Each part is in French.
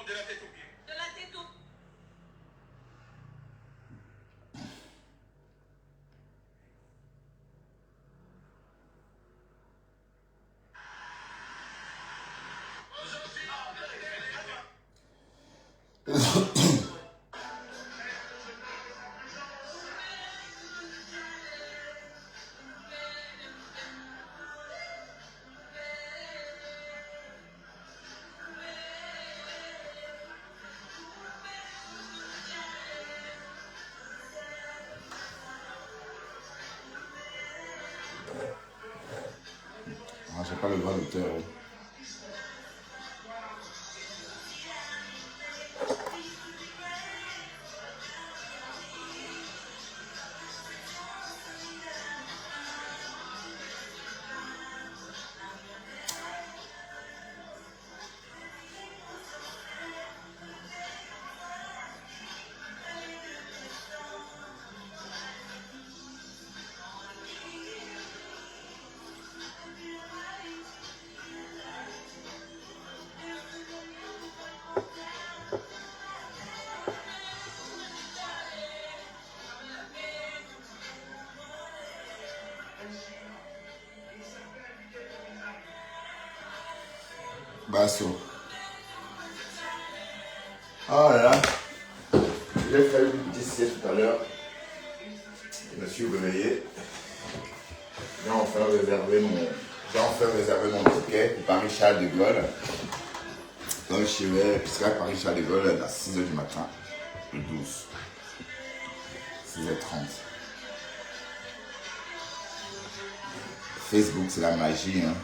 de la tête aux pieds. De la tête aux... Ah, j'ai pas le droit d'auteur. Basso. Oh là là. J'ai fait une petite sieste tout à l'heure. Je me suis réveillé. J'ai enfin réservé mon ticket pour Paris-Charles de Gaulle. Donc je serai à Paris-Charles de Gaulle à 6h du matin, le 12. 6h30. Facebook, c'est la magie, hein.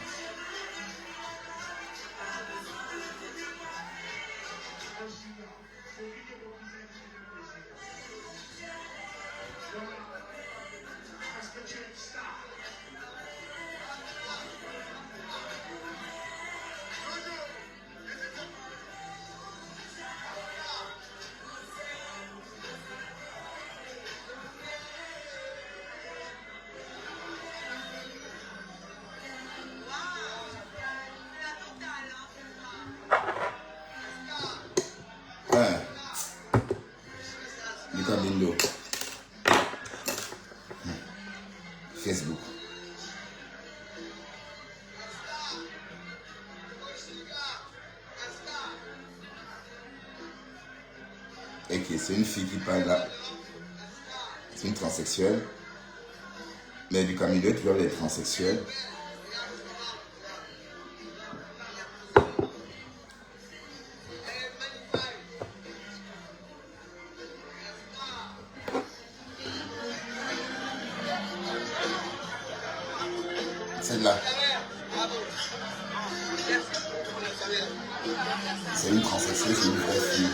Lucas Bindo. Facebook. Ok, c'est une fille qui parle là. C'est une transsexuelle. Mais du Camilo, tu vois les transsexuels. Celle-là. C'est une transsexuelle, c'est une vraie fille.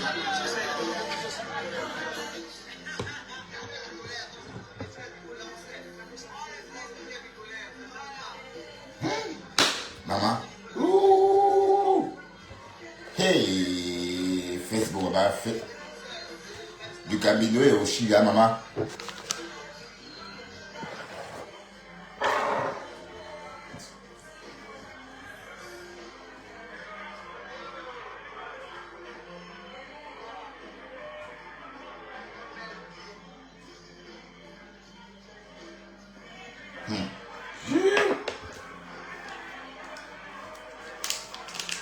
Maman. Ouh. Hey. Facebook, bah, fait. Du Camino et au Chili, maman.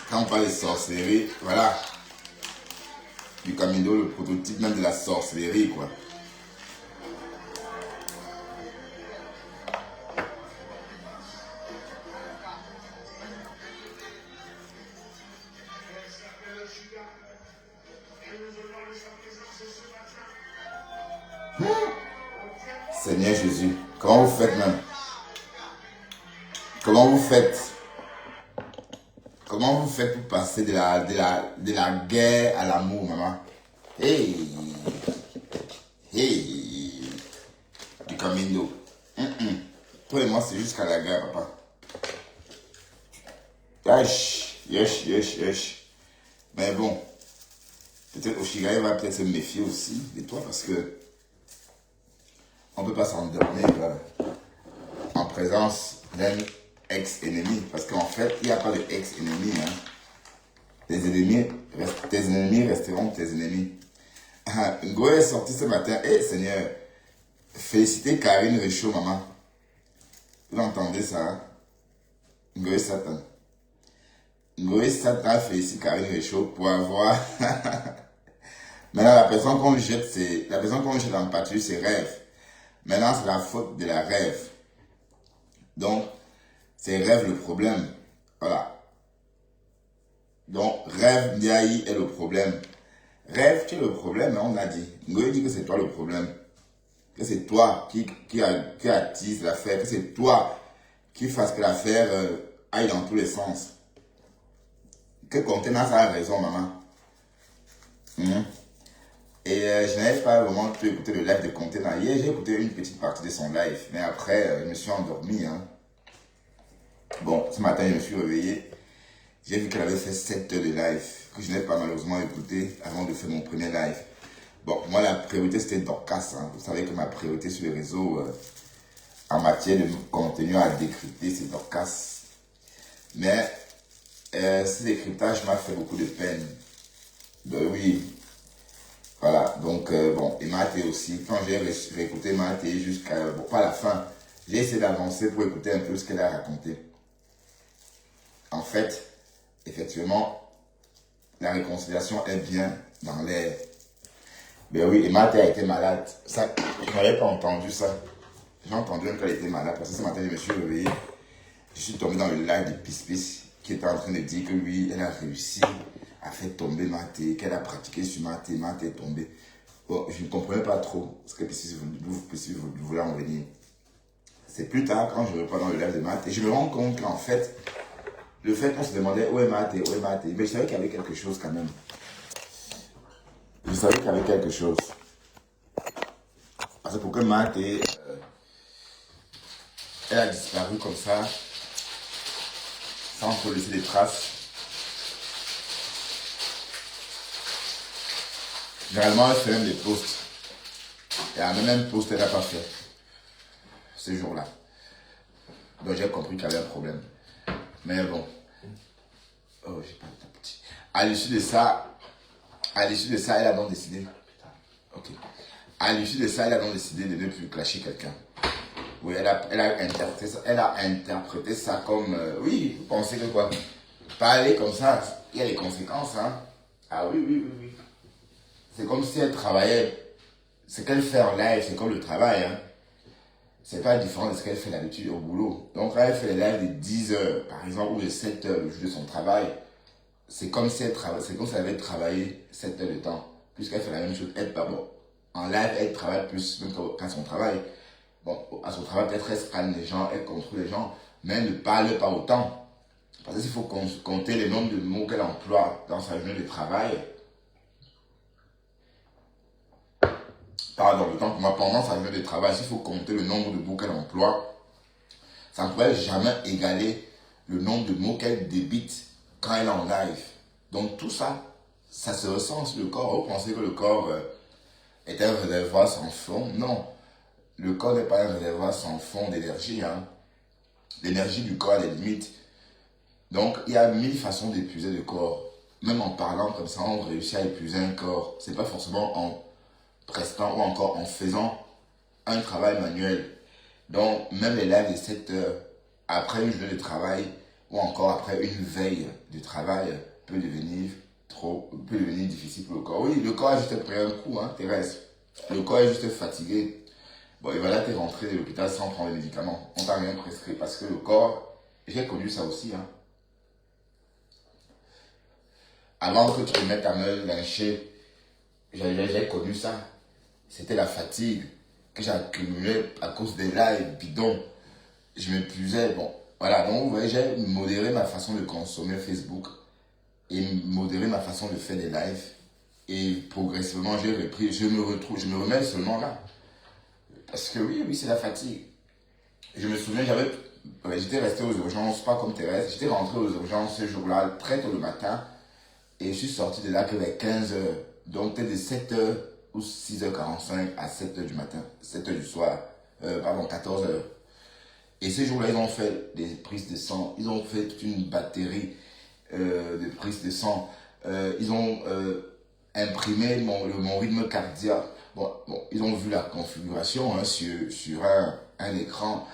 Quand on parle de sorcellerie, voilà. Du Camino, le prototype même de la sorcellerie, quoi. Seigneur Jésus, comment vous faites même? Comment vous faites? Comment vous faites pour passer de la guerre à l'amour, maman? Hey! Hey! Du Camino. Toi et moi, c'est jusqu'à la guerre, papa. Yesh. Mais bon, peut-être Oshigaï va peut-être se méfier aussi de toi parce que on ne peut pas s'endormir en présence d'un ex-ennemi. Parce qu'en fait, il n'y a pas de ex-ennemi. Hein. tes ennemis resteront tes ennemis. Ngo est sorti ce matin. Eh Seigneur, félicitez Karine Richaud, maman. Vous entendez ça, hein? Ngo est Satan. Ngo est Satan félicite Karine Richaud pour avoir... Maintenant, la personne qu'on jette en pâture, c'est rêve. Maintenant, c'est la faute de la rêve. Donc, c'est rêve le problème. Voilà. Donc, rêve Ndiaye est le problème. Rêve, tu es le problème, hein, on a dit. Ngoye dit que c'est toi le problème. Que c'est toi qui attise l'affaire. Que c'est toi qui fasse que l'affaire aille dans tous les sens. Que Contenance a raison, maman. Et je n'avais pas vraiment pu écouter le live de Contenance. Hier, j'ai écouté une petite partie de son live. Mais après, je me suis endormi. Hein. Bon, ce matin, je me suis réveillé. J'ai vu qu'elle avait fait 7 heures de live. Que je n'ai pas malheureusement écouté avant de faire mon premier live. Bon, pour moi, la priorité, c'était Dorcas. Hein. Vous savez que ma priorité sur les réseaux, en matière de contenu à décrypter, c'est Dorcas. Mais ce décryptage m'a fait beaucoup de peine. Ben oui. Voilà, donc bon, et Maté aussi, quand j'ai réécouté Maté jusqu'à, bon, pas la fin, j'ai essayé d'avancer pour écouter un peu ce qu'elle a raconté. En fait, effectivement, la réconciliation est bien dans l'air. Ben oui, et Maté a été malade. Ça, je n'avais pas entendu ça. J'ai entendu qu'elle était malade, parce que ce matin, je me suis réveillé, je suis tombé dans le live de Pispis, qui était en train de dire que oui, elle a réussi a fait tomber Maté, qu'elle a pratiqué sur Maté, Maté est tombé. Bon, je ne comprenais pas trop ce que vous voulez en venir. C'est plus tard, quand je reprends dans le live de Maté, je me rends compte qu'en fait, le fait qu'on se demandait où est Maté, mais je savais qu'il y avait quelque chose quand même. Je savais qu'il y avait quelque chose. Parce que pour que Maté, elle a disparu comme ça, sans laisser des traces. Généralement, elle fait même des posts. Et la même post, elle n'a pas fait. Ce jour-là. Donc j'ai compris qu'il y avait un problème. Mais bon. Oh, j'ai pas le temps petit. À l'issue de ça, elle a donc décidé. Ok. À l'issue de ça, elle a donc décidé de ne plus clasher quelqu'un. Oui, elle a interprété ça comme... oui, vous pensez que quoi? Parler comme ça, il y a des conséquences, hein? Ah oui. C'est comme si elle travaillait. Ce qu'elle fait en live, c'est comme le travail. Hein. C'est pas différent de ce qu'elle fait d'habitude au boulot. Donc, quand elle fait les lives de 10 heures, par exemple, ou de 7 heures le jour de son travail, c'est comme si elle avait travaillé 7 heures de temps. Puisqu'elle fait la même chose. Elle, bon, en live, elle travaille plus même qu'à son travail. Bon, à son travail, peut-être elle scanne les gens, elle contrôle les gens, mais elle ne parle pas autant. Parce qu'il faut compter le nombre de mots qu'elle emploie dans sa journée de travail. Pardon, le temps pour moi, pendant sa journée de travail, s'il faut compter le nombre de mots qu'elle emploie, ça ne pourrait jamais égaler le nombre de mots qu'elle débite quand elle est en live. Donc tout ça, ça se ressent sur le corps. Vous pensez que le corps est un réservoir sans fond? Non. Le corps n'est pas un réservoir sans fond d'énergie. Hein. L'énergie du corps a des limites. Donc il y a 1000 façons d'épuiser le corps. Même en parlant comme ça, on réussit à épuiser un corps. C'est pas forcément en prestant ou encore en faisant un travail manuel. Donc, même les lives de 7 heures, après une journée de travail ou encore après une veille de travail, peut devenir difficile pour le corps. Oui, le corps a juste pris un coup, hein, Thérèse. Le corps est juste fatigué. Bon, et voilà, t'es rentré de l'hôpital sans prendre les médicaments. On t'a rien prescrit parce que le corps, j'ai connu ça aussi, hein. Avant que tu te mettes à me lyncher, j'ai connu ça. C'était la fatigue que j'accumulais à cause des lives bidons. Je m'épuisais. Bon, voilà. Donc, vous voyez, j'ai modéré ma façon de consommer Facebook et modéré ma façon de faire des lives. Et progressivement, j'ai repris. Je me remets seulement là. Parce que oui, c'est la fatigue. Je me souviens, j'étais resté aux urgences, pas comme Thérèse. J'étais rentré aux urgences ce jour-là, très tôt le matin. Et je suis sorti de là que vers 15 heures. Donc, peut-être de 7 heures ou 6h45 à 7h du matin, 7h du soir, 14h. Et ces jours-là, ils ont fait des prises de sang, ils ont fait toute une batterie de prises de sang. Ils ont imprimé mon rythme cardiaque. Bon, ils ont vu la configuration hein, sur un écran.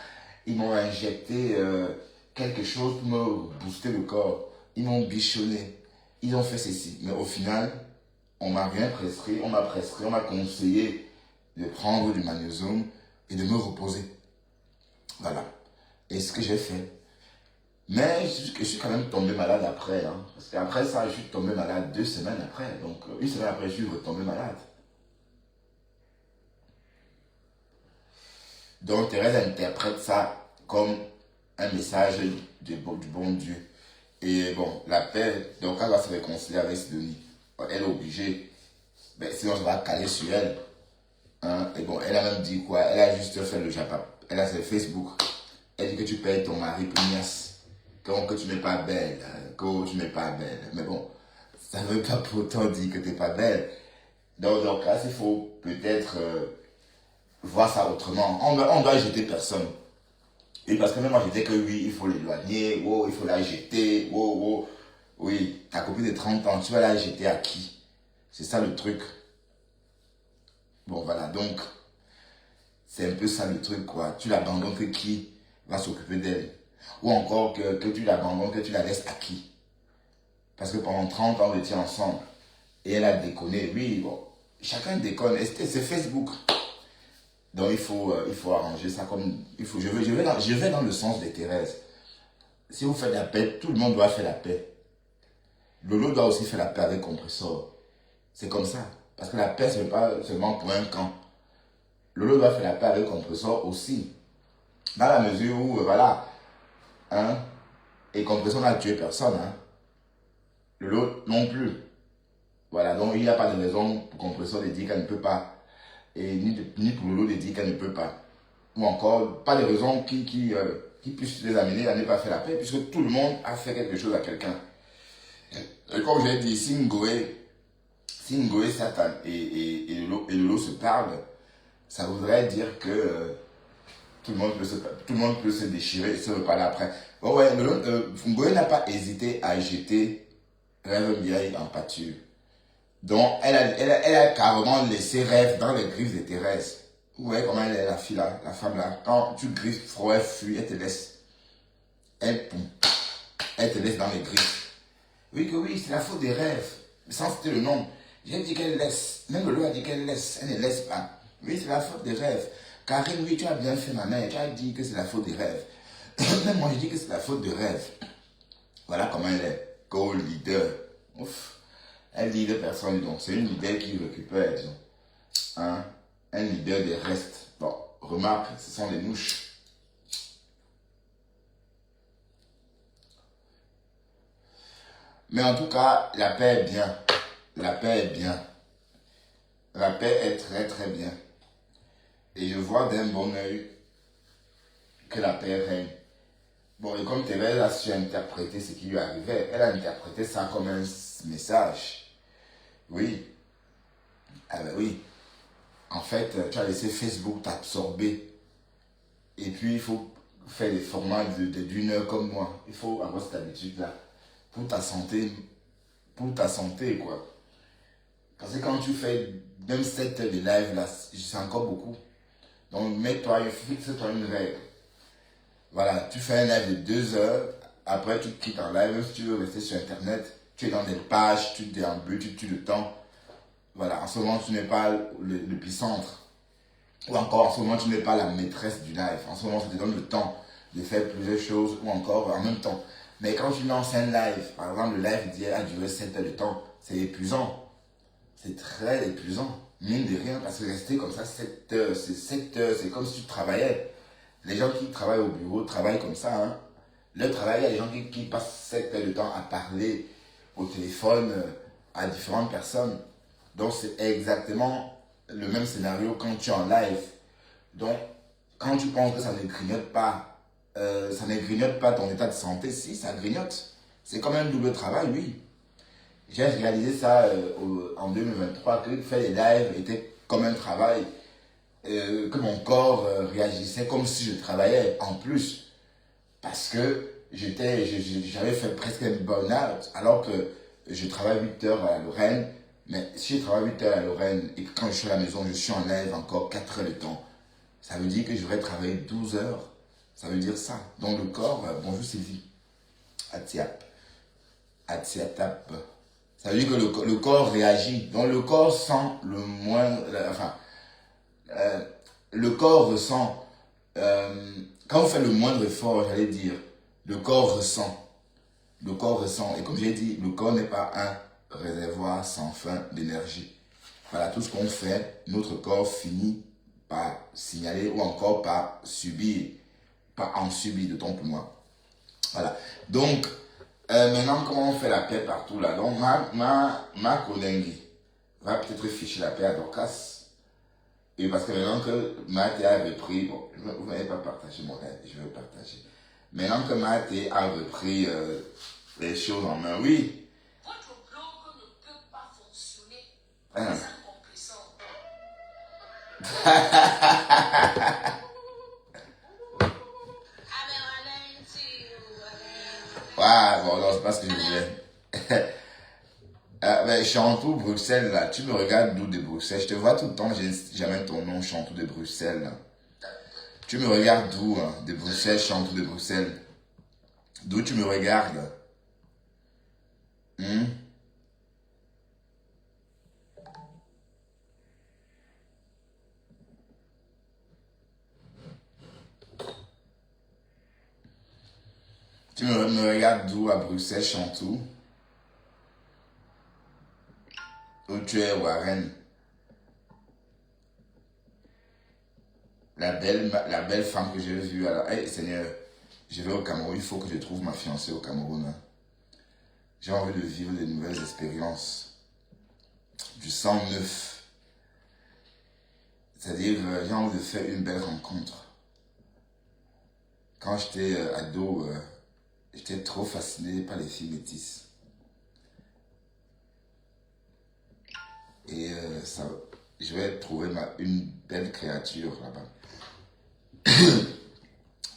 Ils m'ont injecté quelque chose pour me booster le corps. Ils m'ont bichonné. Ils ont fait ceci. Mais au final, on m'a rien prescrit. On m'a conseillé de prendre du magnésium et de me reposer. Voilà. Et ce que j'ai fait. Mais je suis quand même tombé malade après. Hein. Parce qu'après ça, je suis tombé malade 2 semaines après. Donc, une semaine après, je suis retombé malade. Donc, Thérèse interprète ça comme un message du bon Dieu. Et bon, la paix, donc elle va se réconcilier avec Sidonie. Elle est obligée. Ben, sinon, ça va caler sur elle. Hein? Et bon, elle a même dit quoi? Elle a juste fait le Japon. Elle a fait Facebook. Elle dit que tu payes ton mari pugnace. Que tu n'es pas belle. Que tu n'es pas belle. Mais bon, ça ne veut pas pourtant dire que tu n'es pas belle. Donc, dans le cas, il faut peut-être voir ça autrement. On doit jeter personne. Et parce que même moi, je disais que oui, il faut l'éloigner. Oh, il faut la jeter. Oh, oh. Oui, ta copine de 30 ans, tu vas la jeter à qui? C'est ça le truc. Bon, voilà, donc, c'est un peu ça le truc, quoi. Tu l'abandonnes, que qui va s'occuper d'elle? Ou encore que tu l'abandonnes, que tu la laisses à qui? Parce que pendant 30 ans, vous étiez ensemble. Et elle a déconné. Oui, bon, chacun déconne. C'est Facebook. Donc, il faut arranger ça comme... je vais dans le sens de Thérèse. Si vous faites la paix, tout le monde doit faire la paix. Lolo doit aussi faire la paix avec Compressor. C'est comme ça. Parce que la paix, ce n'est pas seulement pour un camp. Lolo doit faire la paix avec Compressor aussi. Dans la mesure où, voilà, hein, et Compressor n'a tué personne, hein. Lolo non plus. Voilà, donc il n'y a pas de raison pour Compressor de dire qu'elle ne peut pas. Et ni pour Lolo de dire qu'elle ne peut pas. Ou encore, pas de raison qui puisse les amener à ne pas faire la paix, puisque tout le monde a fait quelque chose à quelqu'un. Et comme j'ai dit, si Ngoé, Satan et Lolo se parlent, ça voudrait dire que tout le monde peut se déchirer et se reparler après. Bon, ouais, Ngoé n'a pas hésité à jeter Rêve Mireille en pâture. Donc, elle a carrément laissé Rêve dans les griffes de Thérèse. Vous voyez comment elle est, la fille là, la femme là. Quand tu griffes, elle fuit, elle te laisse. Elle te laisse dans les griffes. Oui, que oui, c'est la faute des Rêves. Sans citer le nom. J'ai dit qu'elle laisse. Même Lolo a dit qu'elle laisse. Elle ne laisse pas. Oui, c'est la faute des Rêves. Karine, oui, tu as bien fait, ma mère. Tu as dit que c'est la faute des Rêves. Même moi, je dis que c'est la faute des Rêves. Voilà comment elle est. Co-leader. Ouf. Elle leader personne, donc. C'est une leader qui récupère, disons. Hein? Un leader des restes. Bon, remarque, ce sont les mouches. Mais en tout cas, la paix est bien. La paix est bien. La paix est très très bien. Et je vois d'un bon oeil que la paix règne. Bon, et comme Thérèse a su interpréter ce qui lui arrivait, elle a interprété ça comme un message. Oui. Ah ben oui. En fait, tu as laissé Facebook t'absorber. Et puis, il faut faire des formats d'une heure comme moi. Il faut avoir cette habitude-là. Pour ta santé, quoi. Parce que quand tu fais même 7 heures de live, là, c'est encore beaucoup. Donc, fixe-toi une règle. Voilà, tu fais un live de 2 heures. Après, tu quittes en live. Même si tu veux rester sur Internet, tu es dans des pages, tu déambules, tu tues le temps. Voilà, en ce moment, tu n'es pas l'épicentre. Ou encore, en ce moment, tu n'es pas la maîtresse du live. En ce moment, ça te donne le temps de faire plusieurs choses ou encore en même temps. Mais quand tu lances un live, par exemple, le live a duré 7 heures de temps, c'est épuisant. C'est très épuisant. Mine de rien, parce que rester comme ça 7 heures, c'est comme si tu travaillais. Les gens qui travaillent au bureau travaillent comme ça. Hein. Leur travail, il y a des gens qui passent 7 heures de temps à parler au téléphone à différentes personnes. Donc, c'est exactement le même scénario quand tu es en live. Donc, quand tu penses que ça ne grignote pas, ton état de santé, si, ça grignote. C'est comme un double travail, oui. J'ai réalisé ça en 2023, que faire des lives était comme un travail, que mon corps réagissait comme si je travaillais en plus. Parce que j'avais fait presque un burn-out, alors que je travaille 8 heures à Lorraine, mais si je travaille 8 heures à Lorraine et que quand je suis à la maison, je suis en live encore 4 heures de temps, ça veut dire que je devrais travailler 12 heures. Ça veut dire ça. Donc le corps, bonjour Sylvie, Atiap, Atiatap. Ça veut dire que le corps réagit. Donc le corps sent le moins, le corps ressent, quand on fait le moindre effort, j'allais dire, le corps ressent. Le corps ressent. Et comme j'ai dit, le corps n'est pas un réservoir sans fin d'énergie. Voilà, tout ce qu'on fait, notre corps finit par signaler ou encore par subir, par en subir, d'autant pour moi. Voilà. Donc, maintenant, comment on fait la paix partout là? Donc, ma collègue va peut-être ficher la paix à Dorcas. Et parce que maintenant que Mathé a repris, bon, vous n'avez pas partagé mon rêve, je vais partager. Maintenant que Mathé a repris les choses en main, oui. Votre blog ne peut pas fonctionner Hein. sans compresseur. Ouais, bon, non, c'est pas ce que je voulais. Mais Chantou, Bruxelles, là, tu me regardes d'où de Bruxelles? Je te vois tout le temps, j'amène ton nom, Chantou de Bruxelles. Là. Tu me regardes d'où, hein, de Bruxelles, Chantou de Bruxelles? D'où tu me regardes? Hmm? Tu me regardes d'où à Bruxelles, Chantou? Où tu es, Warren? La belle femme que j'ai vue. Alors, hey, Seigneur, je vais au Cameroun, il faut que je trouve ma fiancée au Cameroun. Hein. J'ai envie de vivre de nouvelles expériences. Du sang neuf. C'est-à-dire, j'ai envie de faire une belle rencontre. Quand j'étais ado, j'étais trop fasciné par les filles métisses. Et ça, je vais trouver une belle créature là-bas.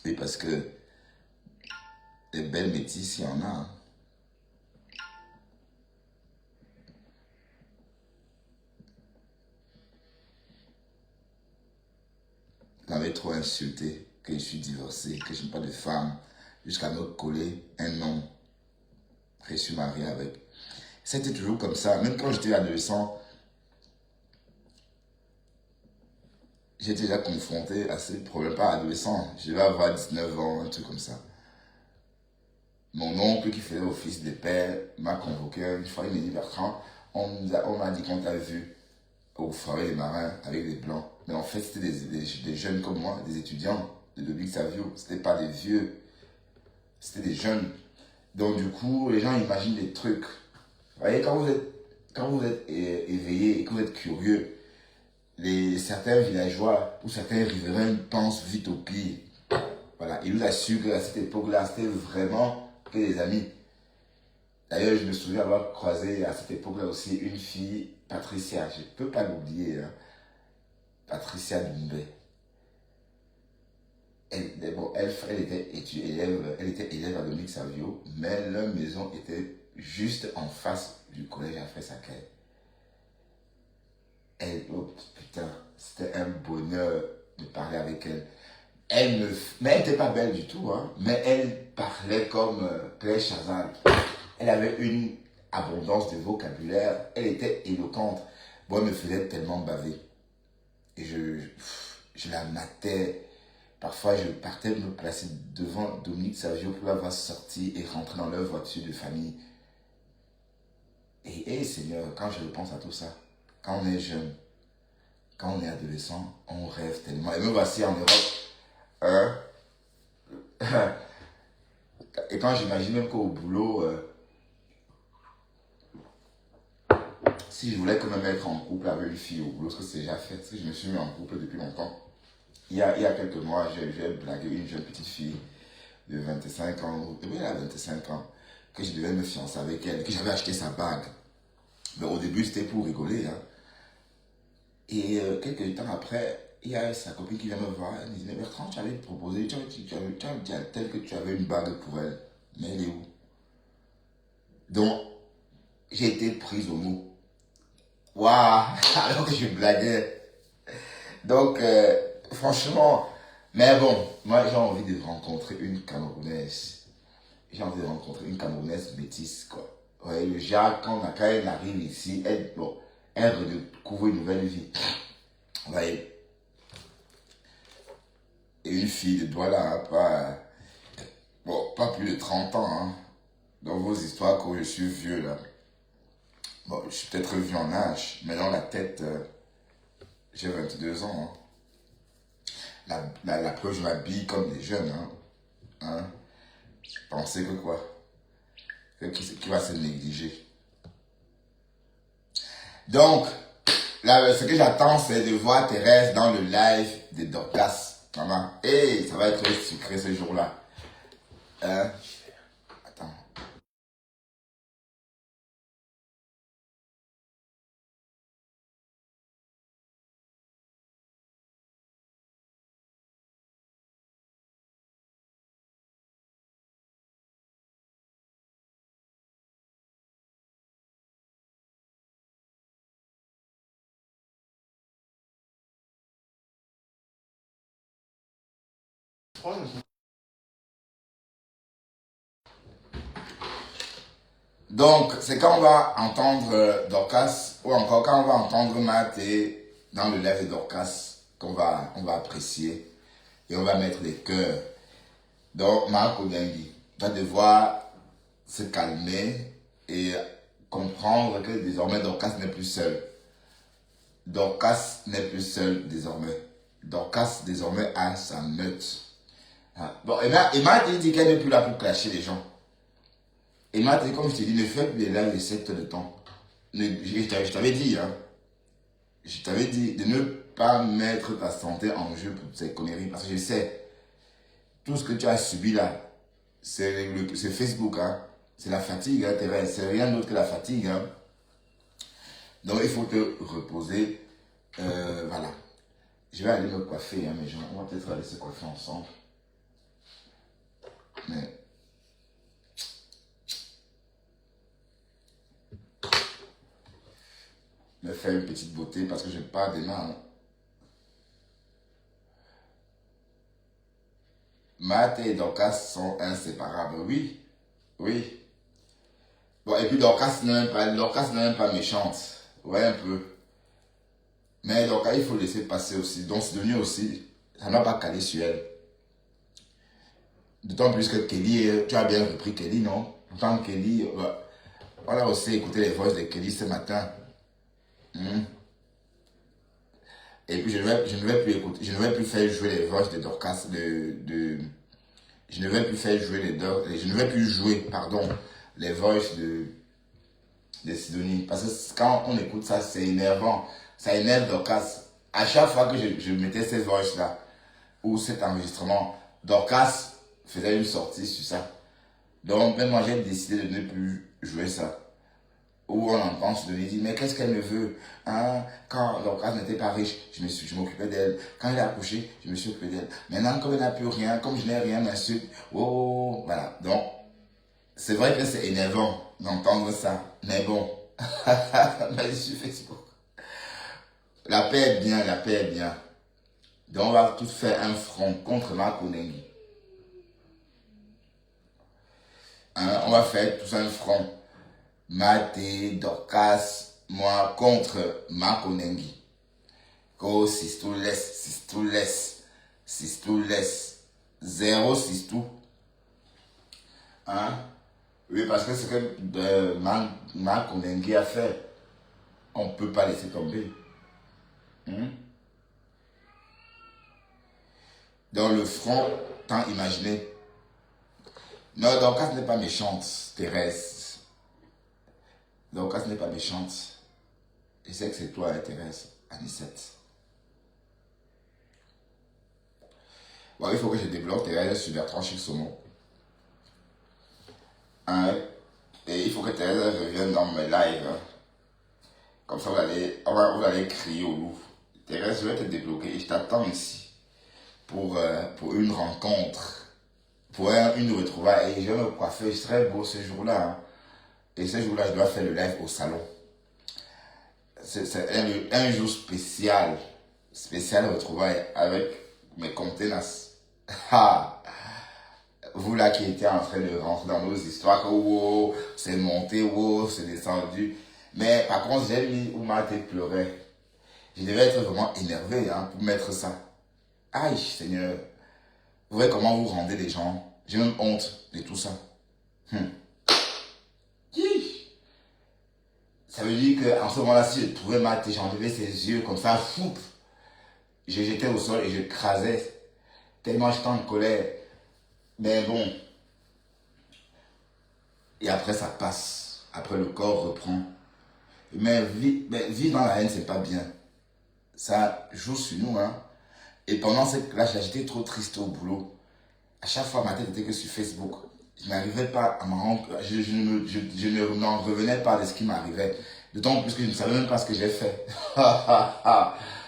Et parce que les belles métisses, il y en a. Hein. Je m'avais trop insulté que je suis divorcé, que je n'ai pas de femme, jusqu'à me coller un homme que je suis marié avec. C'était toujours comme ça. Même quand j'étais adolescent, j'étais déjà confronté à ces problèmes. Pas adolescent, je devais avoir 19 ans, un truc comme ça. Mon oncle qui faisait office de père m'a convoqué une fois, il m'a dit Bertrand, on m'a dit qu'on t'a vu au Forêt des Marins avec des blancs. Mais en fait, c'était des jeunes comme moi, des étudiants de Ludovic Savio. C'était pas des vieux, c'était des jeunes. Donc du coup, les gens imaginent des trucs. Vous voyez, quand vous êtes éveillé et que vous êtes curieux, certains villageois ou certains riverains pensent vite au pire. Voilà, il nous assure qu'à cette époque-là, c'était vraiment que des amis. D'ailleurs, je me souviens avoir croisé à cette époque-là aussi une fille, Patricia, je ne peux pas l'oublier, hein. Patricia Doumbé. Elle était élève à Dominique Savio, mais leur maison était juste en face du collège Alfred Sacquet. Oh putain, c'était un bonheur de parler avec elle. Mais elle n'était pas belle du tout, hein, mais elle parlait comme Claire Chazal. Elle avait une abondance de vocabulaire, elle était éloquente. Bon, elle me faisait tellement baver. Et je la matais. Parfois, je partais me placer devant Dominique Savio pour la voir sortir et rentrer dans leur voiture de famille. Et Seigneur, quand je repense à tout ça, quand on est jeune, quand on est adolescent, on rêve tellement. Et me voici en Europe. Et quand j'imagine même qu'au boulot, si je voulais quand même être en couple avec une fille au boulot, ce que c'est déjà fait, parce que je me suis mis en couple depuis longtemps. Il y a quelques mois, j'ai blagué une jeune petite fille de 25 ans, oui, elle a 25 ans, que je devais me fiancer avec elle, que j'avais acheté sa bague. Mais au début, c'était pour rigoler. Hein. Et quelques temps après, il y a sa copine qui vient me voir. Elle me dit, mais Bertrand, tu avais proposé, tu avais dit à tel que tu avais une bague pour elle. Mais elle est où? Donc, j'ai été prise au mot. Waouh, alors que je blaguais. Donc, franchement, mais bon, moi j'ai envie de rencontrer une Camerounaise. J'ai envie de rencontrer une Camerounaise métisse, quoi. Ouais, le Jacques, quand elle arrive ici, elle redécouvre une nouvelle vie. Vous voyez. Et une fille de Douala, hein, pas plus de 30 ans, hein. Dans vos histoires, quand je suis vieux, là. Bon, je suis peut-être vieux en âge, mais dans la tête, j'ai 22 ans, hein. La preuve, je m'habille comme des jeunes, hein. Hein? Pensez que quoi? Qui va se négliger? Donc, là, ce que j'attends, c'est de voir Thérèse dans le live de Dorcas. Maman, hey, ça va être sucré ce jour-là. Hein? Attends. Donc, c'est quand on va entendre Dorcas, ou encore quand on va entendre Maté dans le live de Dorcas, on va apprécier et on va mettre des cœurs. Donc, Marc Odengi va devoir se calmer et comprendre que désormais Dorcas n'est plus seul. Dorcas n'est plus seul désormais. Dorcas désormais a sa meute. Ah. Bon, Emma dit qu'elle n'est plus là pour clasher les gens. Emma, comme je te dis, ne fais plus les lives de 7 heures de temps. Je t'avais dit, hein. Je t'avais dit de ne pas mettre ta santé en jeu pour ces conneries. Parce que je sais, tout ce que tu as subi là, c'est Facebook, hein. C'est la fatigue, hein, Thérèse. C'est rien d'autre que la fatigue, hein. Donc il faut te reposer. Voilà. Je vais aller me coiffer, hein, mes gens. On va peut-être aller se coiffer ensemble. Mais me faire une petite beauté parce que je pars demain. Hein. Matt et Dorcas sont inséparables. Oui. Oui. Bon, et puis Dorcas n'est même pas méchante. Ouais, un peu. Mais Dorcas, il faut laisser passer aussi. Donc, Sidonie aussi, ça n'a pas calé sur elle. D'autant plus que Kelly, tu as bien repris Kelly, non? Pourtant, Kelly, on a aussi écouté les voix de Kelly ce matin. Et puis, je ne vais plus écouter, je ne vais plus faire jouer les voix de Dorcas, je ne vais plus faire jouer je ne vais plus jouer, pardon, les voix de Sidonie. Parce que quand on écoute ça, c'est énervant. Ça énerve Dorcas. À chaque fois que je mettais ces voix-là, ou cet enregistrement, Dorcas faisait une sortie sur ça. Donc, même moi, j'ai décidé de ne plus jouer ça. Où on entend Sidonie dire, mais qu'est-ce qu'elle me veut, hein? Quand Dorcas n'était pas riche, je m'occupais d'elle. Quand elle a accouché, je me suis occupé d'elle. Maintenant, comme elle n'a plus rien, comme je n'ai rien, m'insulte. Oh, voilà. Donc, c'est vrai que c'est énervant d'entendre ça. Mais bon, mais sur Facebook. La paix est bien, la paix est bien. Donc, on va tous faire un front contre Marc Onengi. Hein? On va faire tous un front. Maté, Dorcas, moi, contre Marc Onengi. Go, Sistou laisse, Sistou laisse, Sistou laisse. Zéro Sistou. Hein? Oui, parce que ce que Marc Onengi a fait, on ne peut pas laisser tomber. Dans le front, tant imaginé. Non, Dorcas n'est pas méchante, Thérèse. Dorcas n'est pas méchante. Je sais que c'est toi, Thérèse, Anicette. Bon, il faut que je débloque Thérèse sur Bertrand Chic Saumon. Hein? Et il faut que Thérèse revienne dans mes lives. Hein? Comme ça, vous allez crier au loup. Thérèse, je vais te débloquer. Je t'attends ici pour une rencontre, pour une retrouvaille. Et je vais me coiffer. Je serai beau ce jour-là. Hein? Et ce jour-là, je dois faire le live au salon. C'est un jour spécial. Spécial retrouvailles avec mes conteneurs. Ah, vous là qui étiez en train de rentrer dans nos histoires, que wow, c'est monté, wow, c'est descendu. Mais par contre, j'ai mis où ma tête pleurait. Je devais être vraiment énervé pour mettre ça. Aïe, Seigneur. Vous voyez comment vous rendez les gens. J'ai même honte de tout ça. Ça veut dire qu'en ce moment-là, si je trouvais ma tête, j'enlevais ses yeux comme ça, fou. Je jetais au sol et je crasais. Tellement j'étais en colère. Mais bon. Et après, ça passe. Après, le corps reprend. Mais vivre dans la haine, c'est pas bien. Ça joue sur nous, Et pendant cette classe, j'étais trop triste au boulot. À chaque fois, ma tête était que sur Facebook. Je n'arrivais pas à m'en rendre, je n'en revenais pas de ce qui m'arrivait. D'autant plus que je ne savais même pas ce que j'ai fait.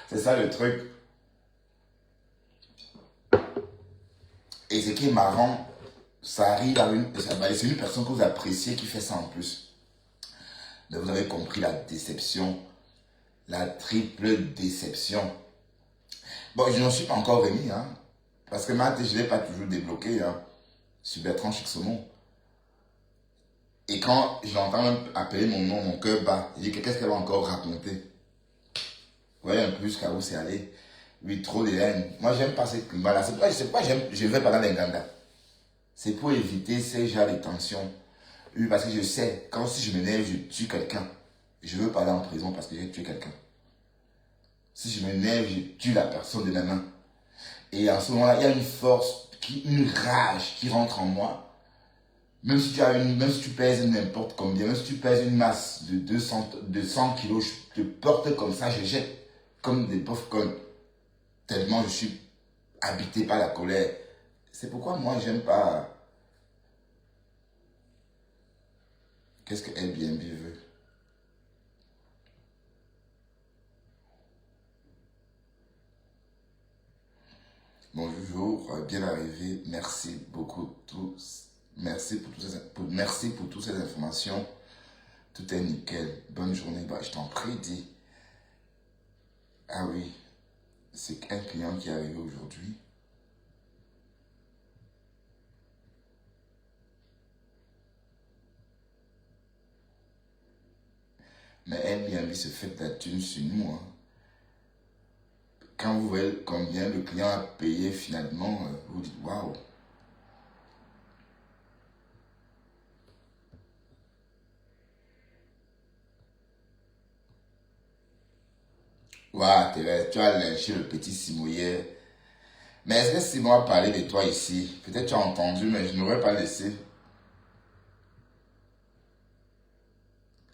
C'est ça le truc. Et ce qui est marrant, ça arrive à c'est une personne que vous appréciez qui fait ça en plus. Mais vous avez compris la déception. La triple déception. Bon, je n'en suis pas encore remis, Parce que ma tête, je ne l'ai pas toujours débloqué, sur Bertrand Chixomon. Et quand je l'entends même appeler mon nom, mon cœur bat. Je dis, qu'est-ce qu'elle va encore raconter? Vous voyez un peu jusqu'à où c'est allé. Oui, trop de haine. Moi, j'aime pas ce climat-là. C'est pourquoi je ne vais pas dans les Nganda. C'est pour éviter ces genres de tensions. Oui, parce que je sais, quand si je m'énerve, je tue quelqu'un. Je veux pas aller en prison parce que j'ai tué quelqu'un. Si je m'énerve, je tue la personne de mes mains. Et en ce moment-là, il y a une force, une rage qui rentre en moi. Même si tu pèses n'importe combien, même si tu pèses une masse de 200 kilos, je te porte comme ça, je jette comme des popcorn. Tellement je suis habité par la colère. C'est pourquoi moi, j'aime pas. Qu'est-ce que Airbnb veut? Bonjour, bien arrivé. Merci beaucoup tous. Merci pour toutes ces informations. Tout est nickel. Bonne journée. Je t'en prie, dis. Ah oui, c'est un client qui est arrivé aujourd'hui. Mais Airbnb se fait de la thune sur nous. Quand vous voyez combien le client a payé finalement, vous dites waouh. Waouh, Thérèse, tu as lynché le petit Simon hier. Mais est-ce que Simon a parlé de toi ici? Peut-être tu as entendu, mais je n'aurais pas laissé.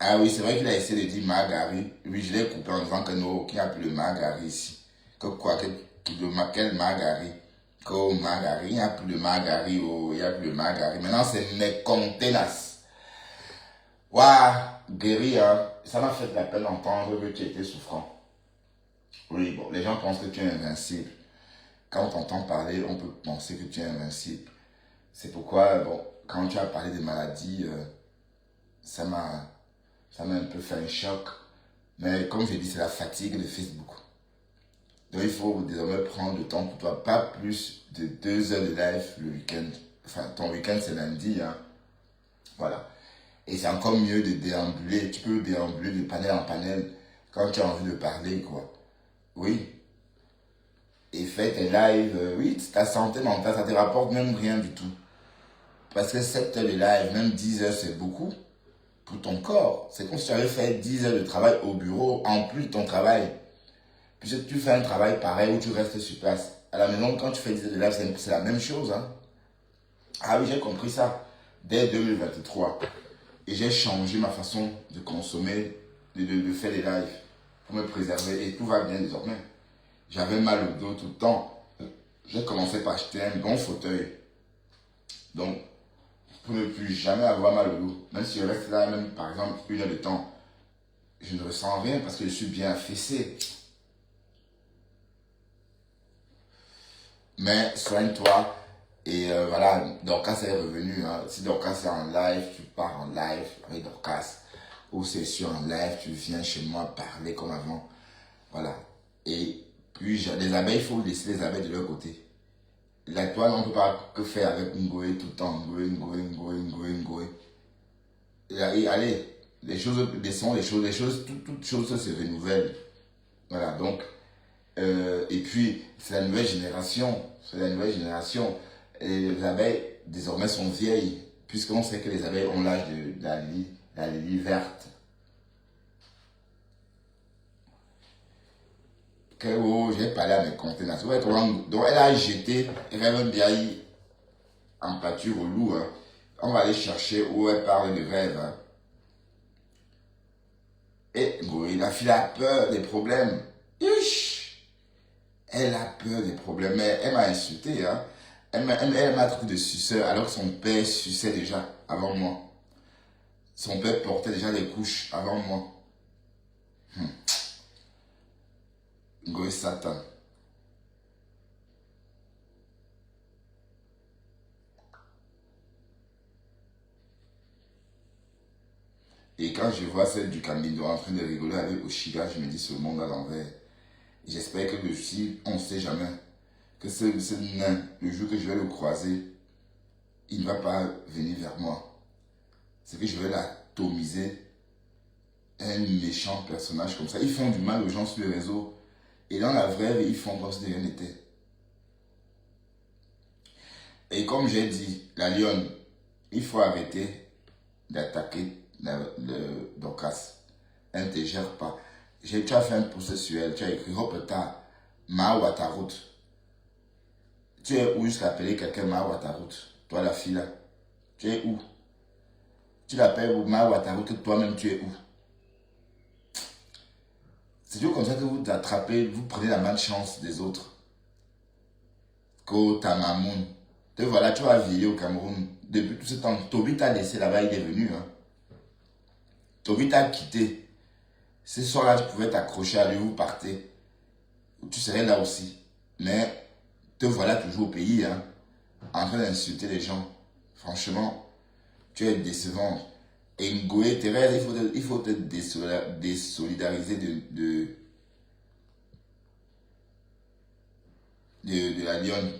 Ah oui, c'est vrai qu'il a essayé de dire Margari. Oui, je l'ai coupé en disant que non, qu'il n'y a plus de Margari ici. Que quoi, quel Margari? Que Margari, il n'y a plus de Margari, oh, il n'y a plus de Margari. Maintenant, c'est mes conteneurs. Waouh, guéri, ça m'a fait de la peine d'entendre que tu étais souffrant. Oui, bon, les gens pensent que tu es invincible. Quand on t'entend parler, on peut penser que tu es invincible. C'est pourquoi, bon, quand tu as parlé des maladies, ça m'a un peu fait un choc. Mais comme je dis, c'est la fatigue de Facebook. Donc il faut désormais prendre le temps pour toi. Pas plus de 2 heures de live le week-end. Enfin, ton week-end c'est lundi. Voilà. Et c'est encore mieux de déambuler. Tu peux déambuler de panel en panel quand tu as envie de parler, quoi. Oui. Et fais tes lives. Oui, ta santé mentale, ça te rapporte même rien du tout. Parce que 7 heures de live, même 10 heures, c'est beaucoup pour ton corps. C'est comme si tu avais fait 10 heures de travail au bureau en plus de ton travail. Puisque tu fais un travail pareil où tu restes sur place. À la maison, quand tu fais 10 heures de live, c'est la même chose. Ah oui, j'ai compris ça dès 2023. Et j'ai changé ma façon de consommer, de faire des lives pour me préserver. Et tout va bien désormais. J'avais mal au dos tout le temps. J'ai commencé par acheter un bon fauteuil. Donc, pour ne plus jamais avoir mal au dos. Même si je reste là, même par exemple 1 heure de temps, je ne ressens rien parce que je suis bien affaissé. Mais soigne-toi Et voilà, Dorcas est revenu. Hein. Si Dorcas est en live, tu pars en live avec Dorcas. Ou c'est sur un live, tu viens chez moi parler comme avant. Voilà. Et puis, les abeilles, il faut laisser les abeilles de leur côté. La toile, on ne peut pas que faire avec Ngoé tout le temps. Ngoé. Et allez, les choses, toutes choses se renouvellent. Voilà, donc, et puis, c'est la nouvelle génération. Et les abeilles, désormais, sont vieilles, puisqu'on sait que les abeilles ont l'âge de la lily verte. Que j'ai parlé à mes conteneurs. Donc, elle a jeté Rêve Biaï en pâture au loup. Hein. On va aller chercher où elle parle de rêve. Hein. Et la fille a peur des problèmes. Elle a peur des problèmes. Mais elle m'a insulté. Hein. Elle m'a traité de suceur alors que son père suçait déjà avant moi. Son père portait déjà les couches avant moi. Goé Satan. Et quand je vois celle du Camino en train de rigoler avec Oshiga, je me dis ce monde à l'envers. J'espère que si on ne sait jamais, que ce nain, le jour que je vais le croiser, il ne va pas venir vers moi. C'est que je vais l'atomiser. Un méchant personnage comme ça. Ils font du mal aux gens sur les réseaux. Et dans la vraie vie, ils font comme si de rien n'était. Et comme j'ai dit, la lionne, il faut arrêter d'attaquer le Dorcas. Elle ne te gère pas. Tu as fait un procès sur elle, tu as écrit Hopeta, Mahawatarut. Tu es où jusqu'à appeler quelqu'un Mahawatarut? Toi, la fille là. Tu es où? Tu l'appelles Mahawatarut que toi-même tu es où? C'est toujours comme ça que vous attrapez, vous prenez la malchance des autres. Ko Tamamoun. Te voilà, tu vas vieillir au Cameroun. Depuis tout ce temps, Toby t'a laissé là-bas, il est venu. Hein. Toby t'a quitté. Ce soir-là, tu pouvais t'accrocher à lui, vous partez. Tu serais là aussi. Mais te voilà toujours au pays, hein, en train d'insulter les gens. Franchement, tu es décevant. Et Ngoé, Thérèse, il faut te désolidariser de la lionne.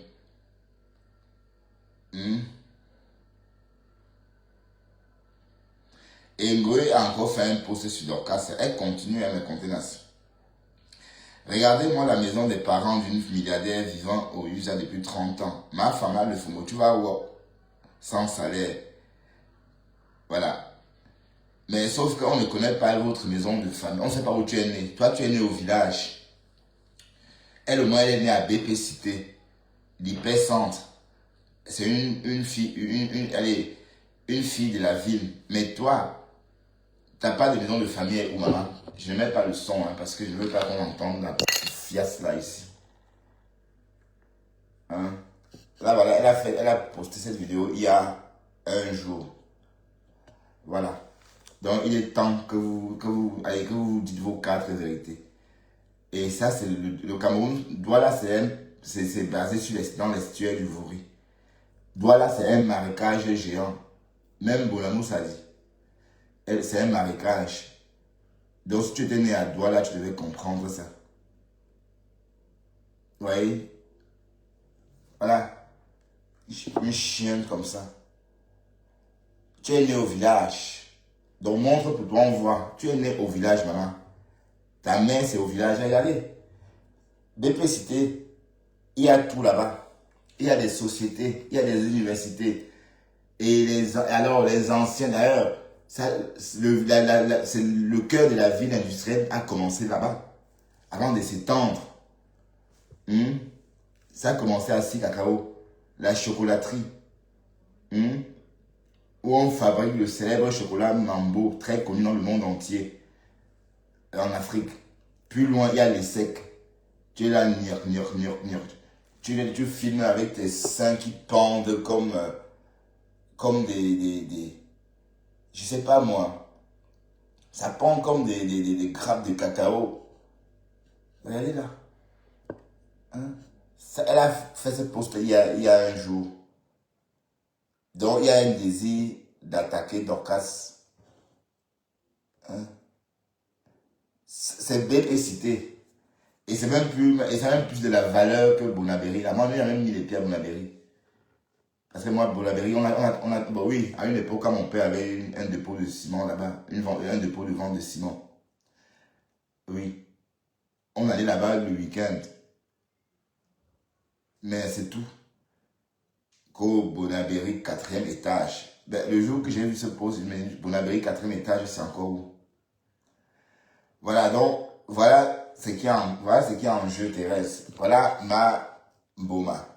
Et Ngoé a encore fait un post sur Dorcas. Elle continue à me contenir. Regardez-moi la maison des parents d'une milliardaire vivant au USA depuis 30 ans. Ma femme a le FOMO. Tu vas voir sans salaire. Voilà. Mais sauf qu'on ne connaît pas votre maison de famille. On ne sait pas où tu es né. Toi, tu es né au village. Elle, au moins, elle est née à BP Cité, l'hypercentre. C'est une fille, une fille de la ville. Mais toi, tu n'as pas de maison de famille ou maman. Je ne mets pas le son hein, parce que je ne veux pas qu'on entende la fiasse là ici. Hein? Là, voilà, elle a posté cette vidéo il y a un jour. Voilà. Donc, il est temps que vous dites vos 4 vérités. Et ça, c'est le Cameroun. Douala, c'est basé dans l'estuaire du Vouri. Douala, c'est un marécage géant. Même Bolamous a dit. C'est un marécage. Donc, si tu étais né à Douala, tu devais comprendre ça. Vous voyez? Voilà. Une chienne comme ça. Tu es né au village. Donc, montre pour toi, on voit. Tu es né au village, maman. Ta mère, c'est au village. Regardez. BP Cité, il y a tout là-bas. Il y a des sociétés, il y a des universités. Et alors, les anciens, d'ailleurs, c'est le cœur de la ville industrielle a commencé là-bas. Avant de s'étendre. Ça a commencé à Cacao. La chocolaterie. Où on fabrique le célèbre chocolat Mambo, très connu dans le monde entier, en Afrique. Plus loin, il y a les secs. Tu es là, tu filmes avec tes seins qui pendent comme des je sais pas moi, ça pend comme des grappes de cacao. Regardez là. Hein? Elle a fait ce post il y a un jour. Donc, il y a un désir d'attaquer Dorcas. Hein? C'est bien excité. Et c'est même plus de la valeur que Bonaberry. Là, moi, j'ai même mis les pieds à Bonaberry. Parce que moi, Bonaberry, bon, oui, à une époque, quand mon père avait un dépôt de ciment là-bas, un dépôt de vente de ciment. Oui. On allait là-bas le week-end. Mais c'est tout. Qu'au Bonaberry, 4e étage. Ben, le jour que j'ai vu ce poste, Bonaberry, 4e étage, c'est encore où? Voilà, donc, voilà ce qui est en jeu, Thérèse. Voilà ma Boma.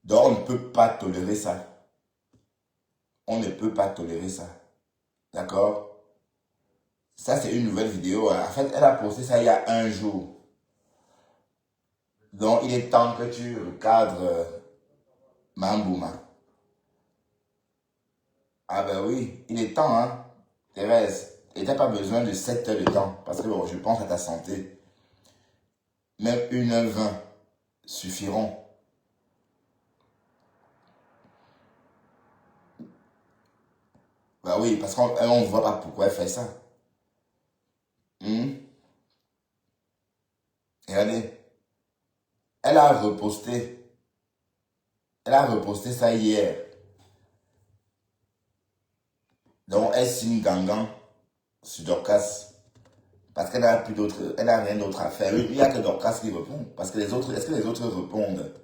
Donc, on ne peut pas tolérer ça. On ne peut pas tolérer ça. D'accord? Ça, c'est une nouvelle vidéo. En fait, elle a posté ça il y a un jour. Donc, il est temps que tu recadres ma Boma. Ah ben oui, il est temps, hein, Thérèse. Et tu n'as pas besoin de 7 heures de temps. Parce que bon, je pense à ta santé. Même 1h20 suffiront. Bah oui, parce qu'on ne voit pas pourquoi elle fait ça. Regardez. Elle a reposté. Elle a reposté ça hier. Donc, elle signe Gangan sur Dorcas. Parce qu'elle n'a plus d'autre, elle n'a rien d'autre à faire. Il n'y a que Dorcas qui répond. Parce que les autres, est-ce que les autres répondent?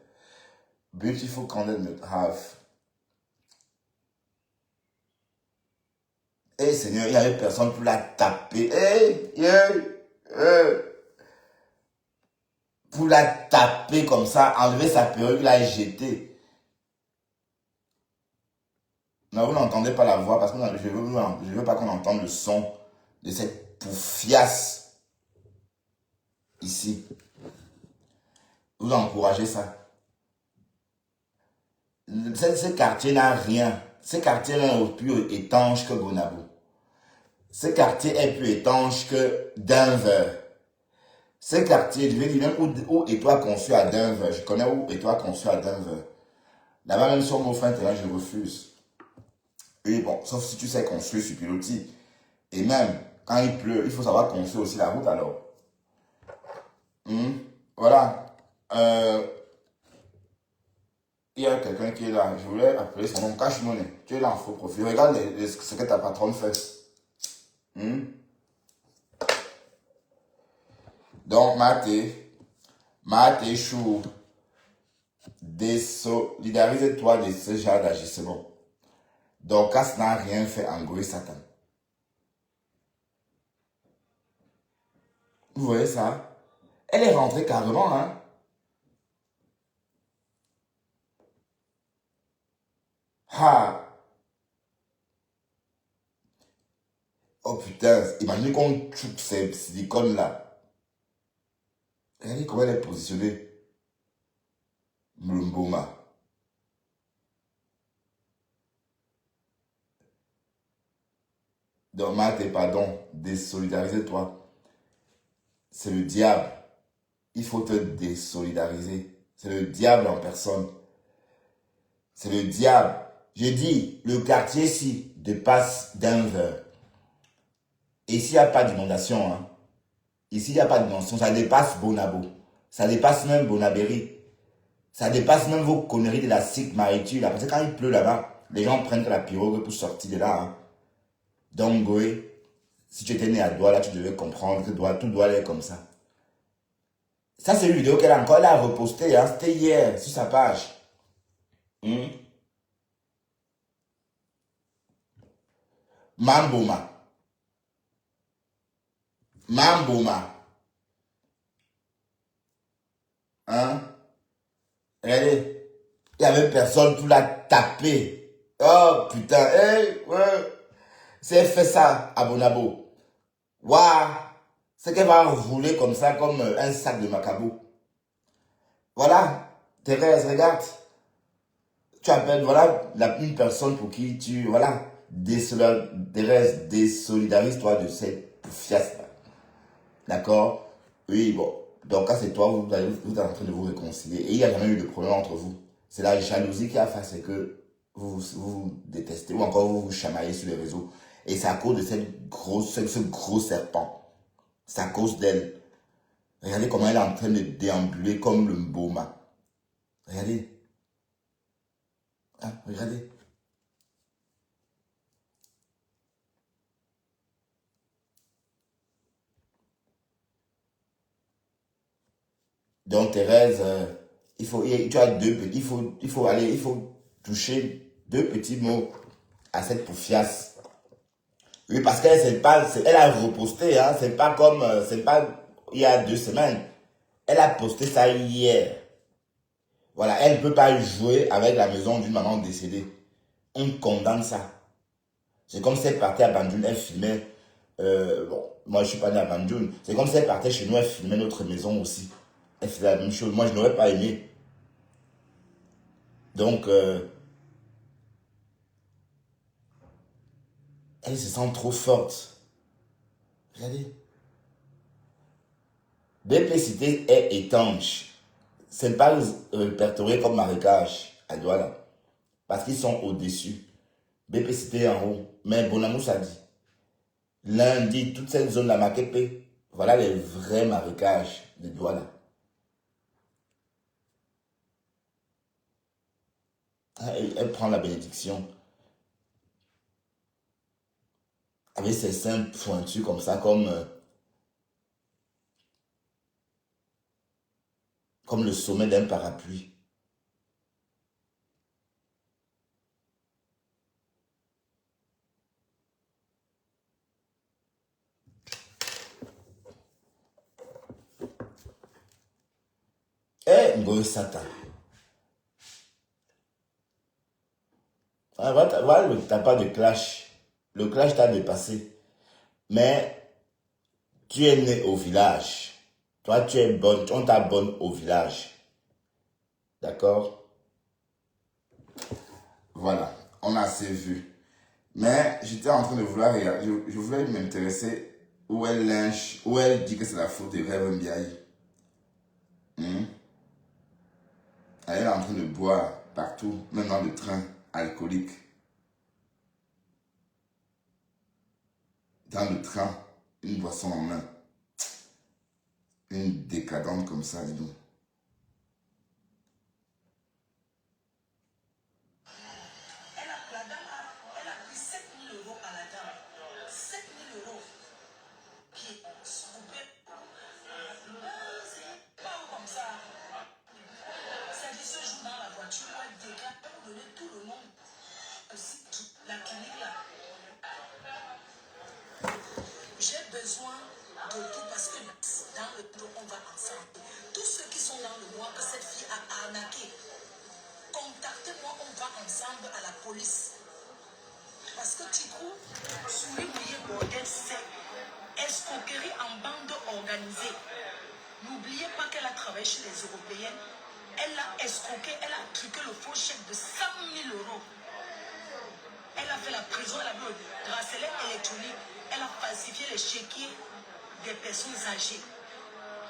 Beautiful content have. Eh Seigneur, il n'y avait personne pour la taper. Pour la taper comme ça, enlever sa perruque, la jeter. Non, vous n'entendez pas la voix parce que je ne veux pas qu'on entende le son de cette pouffiasse ici. Vous encouragez ça. Ce quartier n'a rien. Ce quartier est plus étanche que Bonabo. Ce quartier est plus étanche que Denver. Ce quartier, je vais dire même où est-toi conçu à Denver. Je connais où est-toi conçu à Denver. Là-bas, même si on m'offre un terrain, je refuse. Et bon, sauf si tu sais construire sur pilotis. Et même, quand il pleut, il faut savoir construire aussi la route alors. Voilà. Il y a quelqu'un qui est là. Je voulais appeler son nom. Cache monnaie. Tu es là en faux profil. Regarde ce que ta patronne fait. Donc, Maté Chou, désolidarise-toi de ce genre d'agissement. Donc, Cass n'a rien fait engoyer Satan. Vous voyez ça? Elle est rentrée carrément, hein? Ah! Oh putain, imagine qu'on choute ces silicones là. Regardez comment elle est positionnée. Mlumboma. Donc, Maté, pardon, désolidarise-toi. C'est le diable. Il faut te désolidariser. C'est le diable en personne. C'est le diable. J'ai dit, le quartier-ci dépasse Denver. Et ici, il n'y a pas d'inondation. Hein. Ici, il n'y a pas d'inondation. Ça dépasse Bonabo. Ça dépasse même Bonaberry. Ça dépasse même vos conneries de la SIC maritime. Parce que quand il pleut là-bas, les gens prennent que la pirogue pour sortir de là. Hein. Donc, Goé, si tu étais né à Douala, tu devais comprendre que tout doit aller comme ça. Ça, c'est une vidéo qu'elle a encore elle a repostée. Hein. C'était hier sur sa page. Mamboma. Hein? Regardez. Il n'y avait personne pour la taper. Oh putain. Ouais. Si elle fait ça à Bonabo. Waouh. C'est qu'elle va rouler comme ça, comme un sac de macabo. Voilà. Thérèse, regarde. Tu appelles, voilà, une personne pour qui tu, voilà, Thérèse, désolidarise-toi de cette fiasque-là. D'accord? Oui, bon. Donc, là, c'est toi, vous êtes en train de vous réconcilier. Et il n'y a jamais eu de problème entre vous. C'est la jalousie qui a fait, c'est que vous détestez ou encore vous vous chamaillez sur les réseaux. Et c'est à cause de ce gros serpent. C'est à cause d'elle. Regardez comment elle est en train de déambuler comme le mboma. Regardez. Hein, regardez. Donc Thérèse, tu as il faut toucher deux petits mots à cette poufiasse. Oui, parce qu'elle elle a reposté, hein, c'est pas il y a 2 semaines. Elle a posté ça hier. Voilà, elle ne peut pas jouer avec la maison d'une maman décédée. On condamne ça. C'est comme si elle partait à Banjul, elle filmait. Bon, moi je suis pas né à Banjul. C'est comme si elle partait chez nous, elle filmait notre maison aussi. Elle faisait la même chose. Moi je n'aurais pas aimé. Donc, elle se sent trop forte. Regardez. BP Cité est étanche. Ce n'est pas répertorié comme marécage à Douala. Parce qu'ils sont au-dessus. BP Cité est en haut. Mais Bonamous a dit. Lundi, toute cette zone, la Makepe, voilà les vrais marécages de Douala. Elle prend la bénédiction. Avec ses seins pointus comme ça, comme le sommet d'un parapluie. Eh, Ngoï Satan. Voilà, t'as pas de clash. Le clash t'a dépassé. Mais tu es né au village. Toi, tu es bonne. On t'abonne au village. D'accord? Voilà. On a assez vu. Mais j'étais en train de vouloir regarder. Je voulais m'intéresser où elle lynche, où elle dit que c'est la faute de Rêve Mbiaye. Elle est en train de boire partout, même dans le train, alcoolique. Dans le train, une boisson en main. Une décadente comme ça, dis donc. La dame elle a pris 7 000 euros à la dame. 7 000 euros qui se coupaient. C'est pas comme ça. Ça dit ce jour dans la voiture, elle déclare pour donner tout le monde. Aussi, la clinique là. J'ai besoin de tout parce que dans le dos, on va ensemble. Tous ceux qui sont dans le mois que cette fille a arnaqué, contactez-moi, on va ensemble à la police. Parce que Tikou, Souli Mouillé Bordel, c'est escroquerie en bande organisée. N'oubliez pas qu'elle a travaillé chez les Européennes. Elle a escroqué, elle a truqué le faux chèque de 100 000 euros. Elle a fait la prison, elle a mis le bracelet électronique. Elle a falsifié les chéquiers des personnes âgées.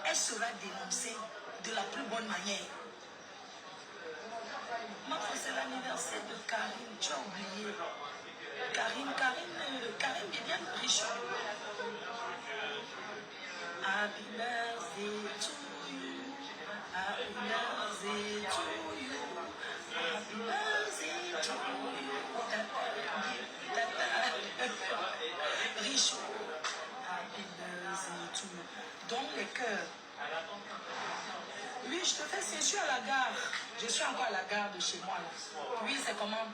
Elle sera dénoncée de la plus bonne manière. Maintenant, c'est l'anniversaire de Karine. Tu as oublié. Karine Viviane Richaud. Happy birthday to you. Happy birthday to you. Happy birthday to you. Richaud. Happy birthday to you. Dans les cœurs. Oui, je te fais, c'est sûr à la gare. Je suis encore à la gare de chez moi. Là. Oui, c'est comment?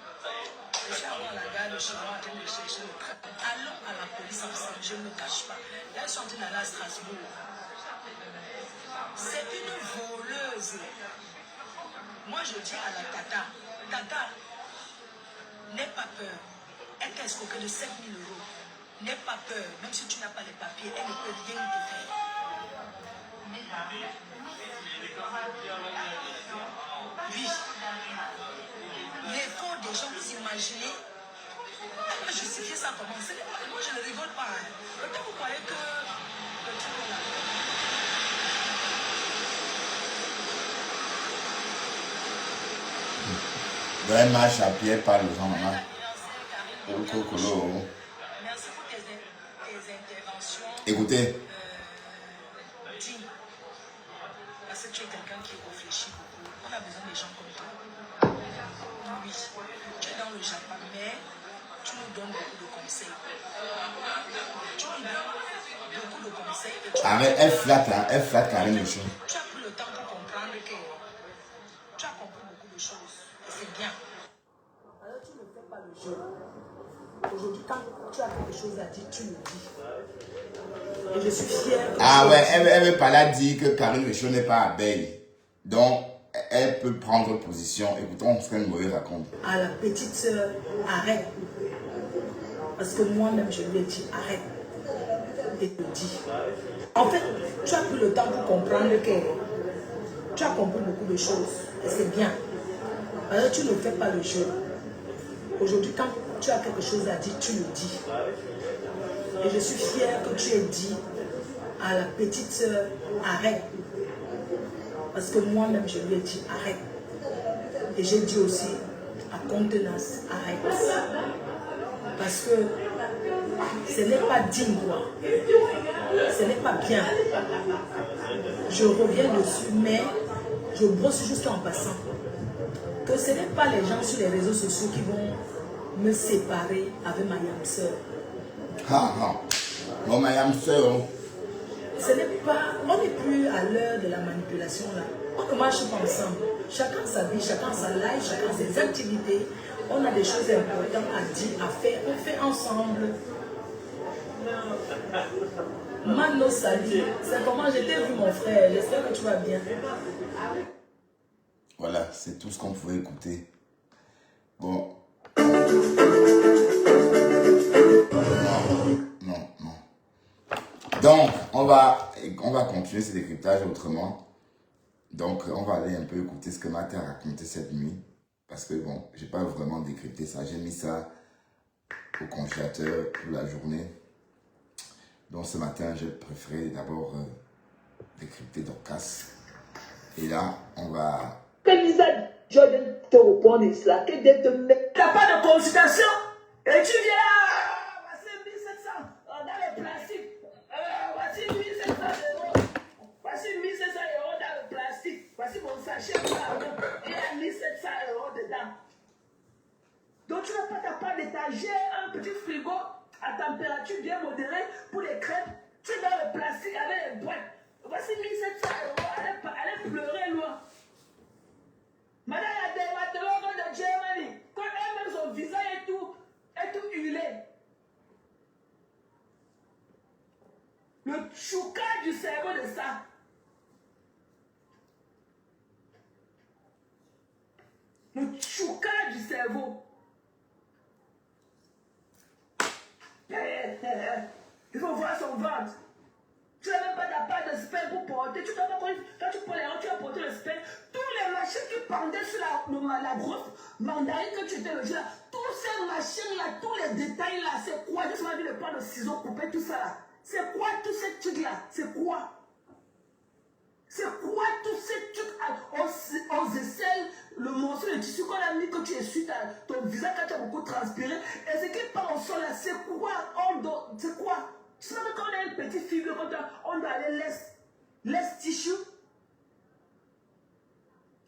Je suis encore à la gare de chez moi en train de chercher le train. Allons à la police ensemble, je ne me cache pas. Là, ils sont en train d'aller à Strasbourg. C'est une voleuse. Moi, je dis à la tata, tata, n'aie pas peur. Elle t'a escroqué de 7 000 euros. N'aie pas peur, même si tu n'as pas les papiers, elle ne peut rien te faire. Oui. L'effort des gens, vous imaginez, elle va justifier ça comment? Moi, je ne rigole pas. Peut-être vous croyez que le truc est là. un marche à pied par le gens, maman. Merci pour tes interventions. Écoutez. Dignes. Parce que tu es quelqu'un qui réfléchit beaucoup. On a besoin des gens comme toi. Oui, tu es dans le Japon, mais tu nous donnes beaucoup de conseils. Tu nous donnes beaucoup de conseils. Arrête, elle flatte Karine Michaud. Tu as pris le temps pour comprendre que tu as compris beaucoup de choses. Et c'est bien. Alors tu ne fais pas le jeu. Aujourd'hui, quand tu as quelque chose à dire, tu le dis. Et je suis fière. Ah ouais, elle veut pas la dire que Karine Michaud n'est pas abeille. Donc, elle peut prendre position. Écoutons ce qu'elle me raconte. À la petite sœur, arrête. Parce que moi-même, je lui ai dit, arrête. Et te dis. En fait, tu as pris le temps pour comprendre que tu as compris beaucoup de choses. Et c'est bien. Alors tu ne fais pas le jeu. Aujourd'hui, quand tu as quelque chose à dire, tu le dis. Et je suis fière que tu aies dit à la petite sœur, arrête. Parce que moi-même, je lui ai dit, arrête. Et j'ai dit aussi à Contenance, arrête. Parce que ce n'est pas digne, quoi. Ce n'est pas bien. Je reviens dessus, mais je brosse juste en passant. Que ce n'est pas les gens sur les réseaux sociaux qui vont me séparer avec ma yam sœur. Bon, ma yam sœur. Ce n'est pas, on n'est plus à l'heure de la manipulation là. On ne marche pas ensemble. Chacun sa vie, chacun sa life, chacun ses activités. On a des choses importantes à dire, à faire. On fait ensemble. Mano Sali, c'est comment je t'ai vu mon frère. J'espère que tu vas bien. Voilà, c'est tout ce qu'on pouvait écouter. Bon. Non. Donc, on va continuer ce décryptage autrement. Donc, on va aller un peu écouter ce que Martin a raconté cette nuit. Parce que, bon, j'ai pas vraiment décrypté ça. J'ai mis ça au congélateur pour la journée. Donc, ce matin, j'ai préféré d'abord décrypter Dorcas. Et là, on va... Que disait Jordan te répondre cela? Que Dieu te met. Tu n'as pas de consultation? Et tu viens là, voici 1700 dans le plastique. Voici 1700 euros. Voici 1700 euros dans le plastique. Voici mon sachet de pardon. Il y a 1700 euros dedans. Donc tu n'as pas ta part d'étagère, un petit frigo à température bien modérée pour les crêpes. Tu es dans le plastique avec les boîtes. Voici 1700 euros. Allez pleurer loin. Madame la dermatologue de Germany, quand elle-même son visage est tout huilé. Le choucage du cerveau de ça. Le choucage du cerveau. Il faut voir son ventre. Tu n'as même pas ta part de sperme pour porter. Tu dois pas, quand tu prends les hanches, tu vas porter le sperme. Tous les machines qui pendaient sur la grosse mandarine que tu étais logé là, tous ces machines-là, tous les détails-là, c'est quoi? Juste envie de prendre le ciseau, couper tout ça là. C'est quoi tous ces trucs-là? C'est quoi? C'est quoi tous ces trucs aux aisselles, le morceau de tissu qu'on a mis, que tu essuies ton visage quand tu as beaucoup transpiré, et ce qui part au sol là, c'est quoi? C'est quoi? Tu sais que quand on a une petite figure, on doit aller laisse tissu.